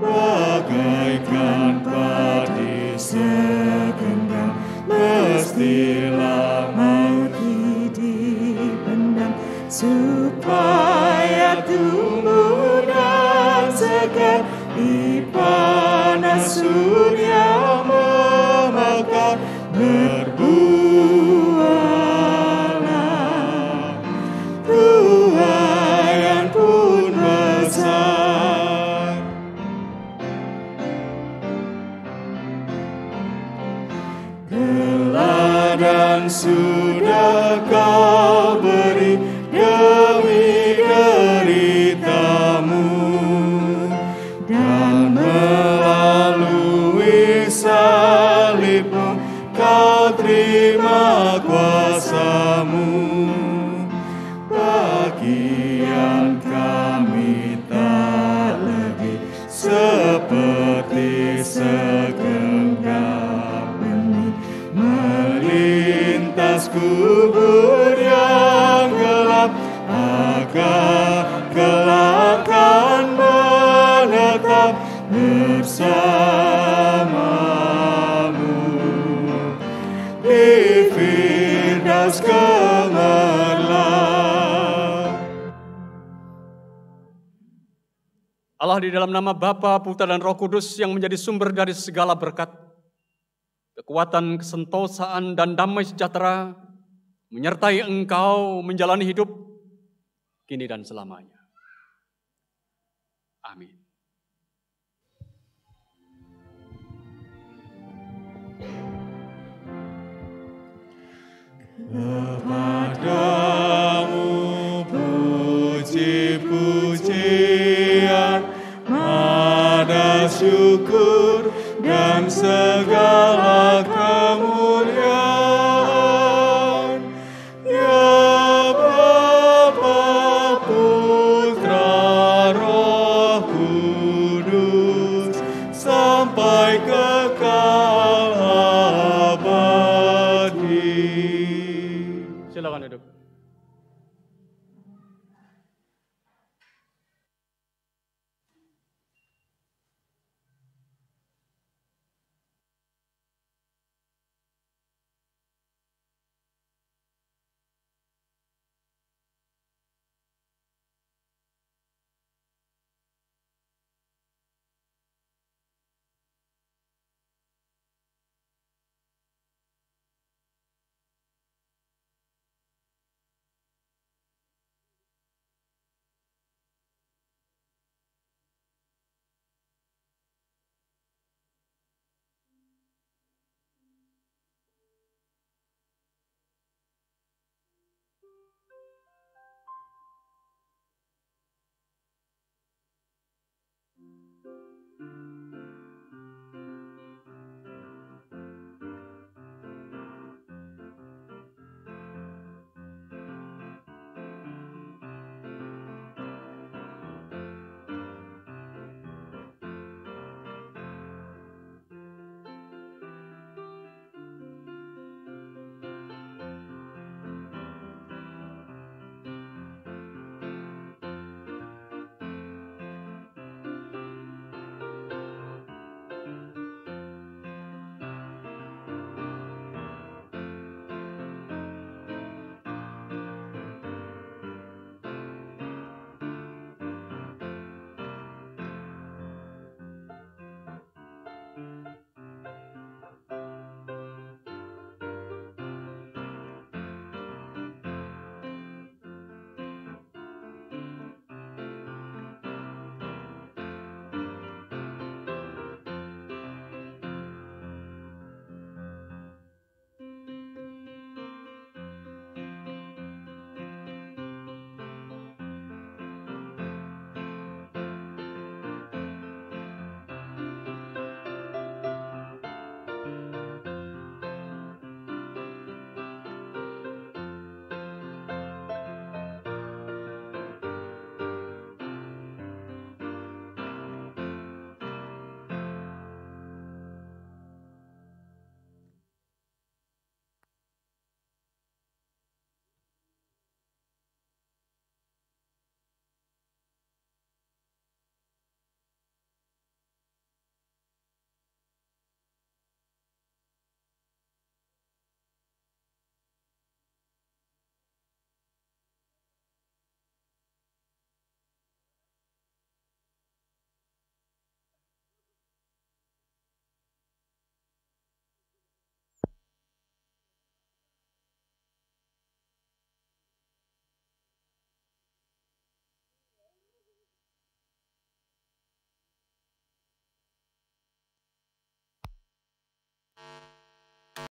bagaikan padi segenggam mestilah mati dipendam, supaya tumbuh dan segar di panas surya memekar. Berbuahlah, tuaian pun besar. Teladan sudah Kau beri demi derita-Mu, dan melalui salib-Mu Kau terima kuasa-Mu. Bagian kami tak lebih seperti segenggam benih melintas kubur yang gelap, agar kelak kan menetap bersama-Mu di Firdaus gemerlap. Allah, di dalam nama Bapa, Putra dan Roh Kudus yang menjadi sumber dari segala berkat, kekuatan, kesentosaan, dan damai sejahtera menyertai Engkau menjalani hidup kini dan selamanya. Amin. Kepadamu puji-pujian, mada syukur dan segala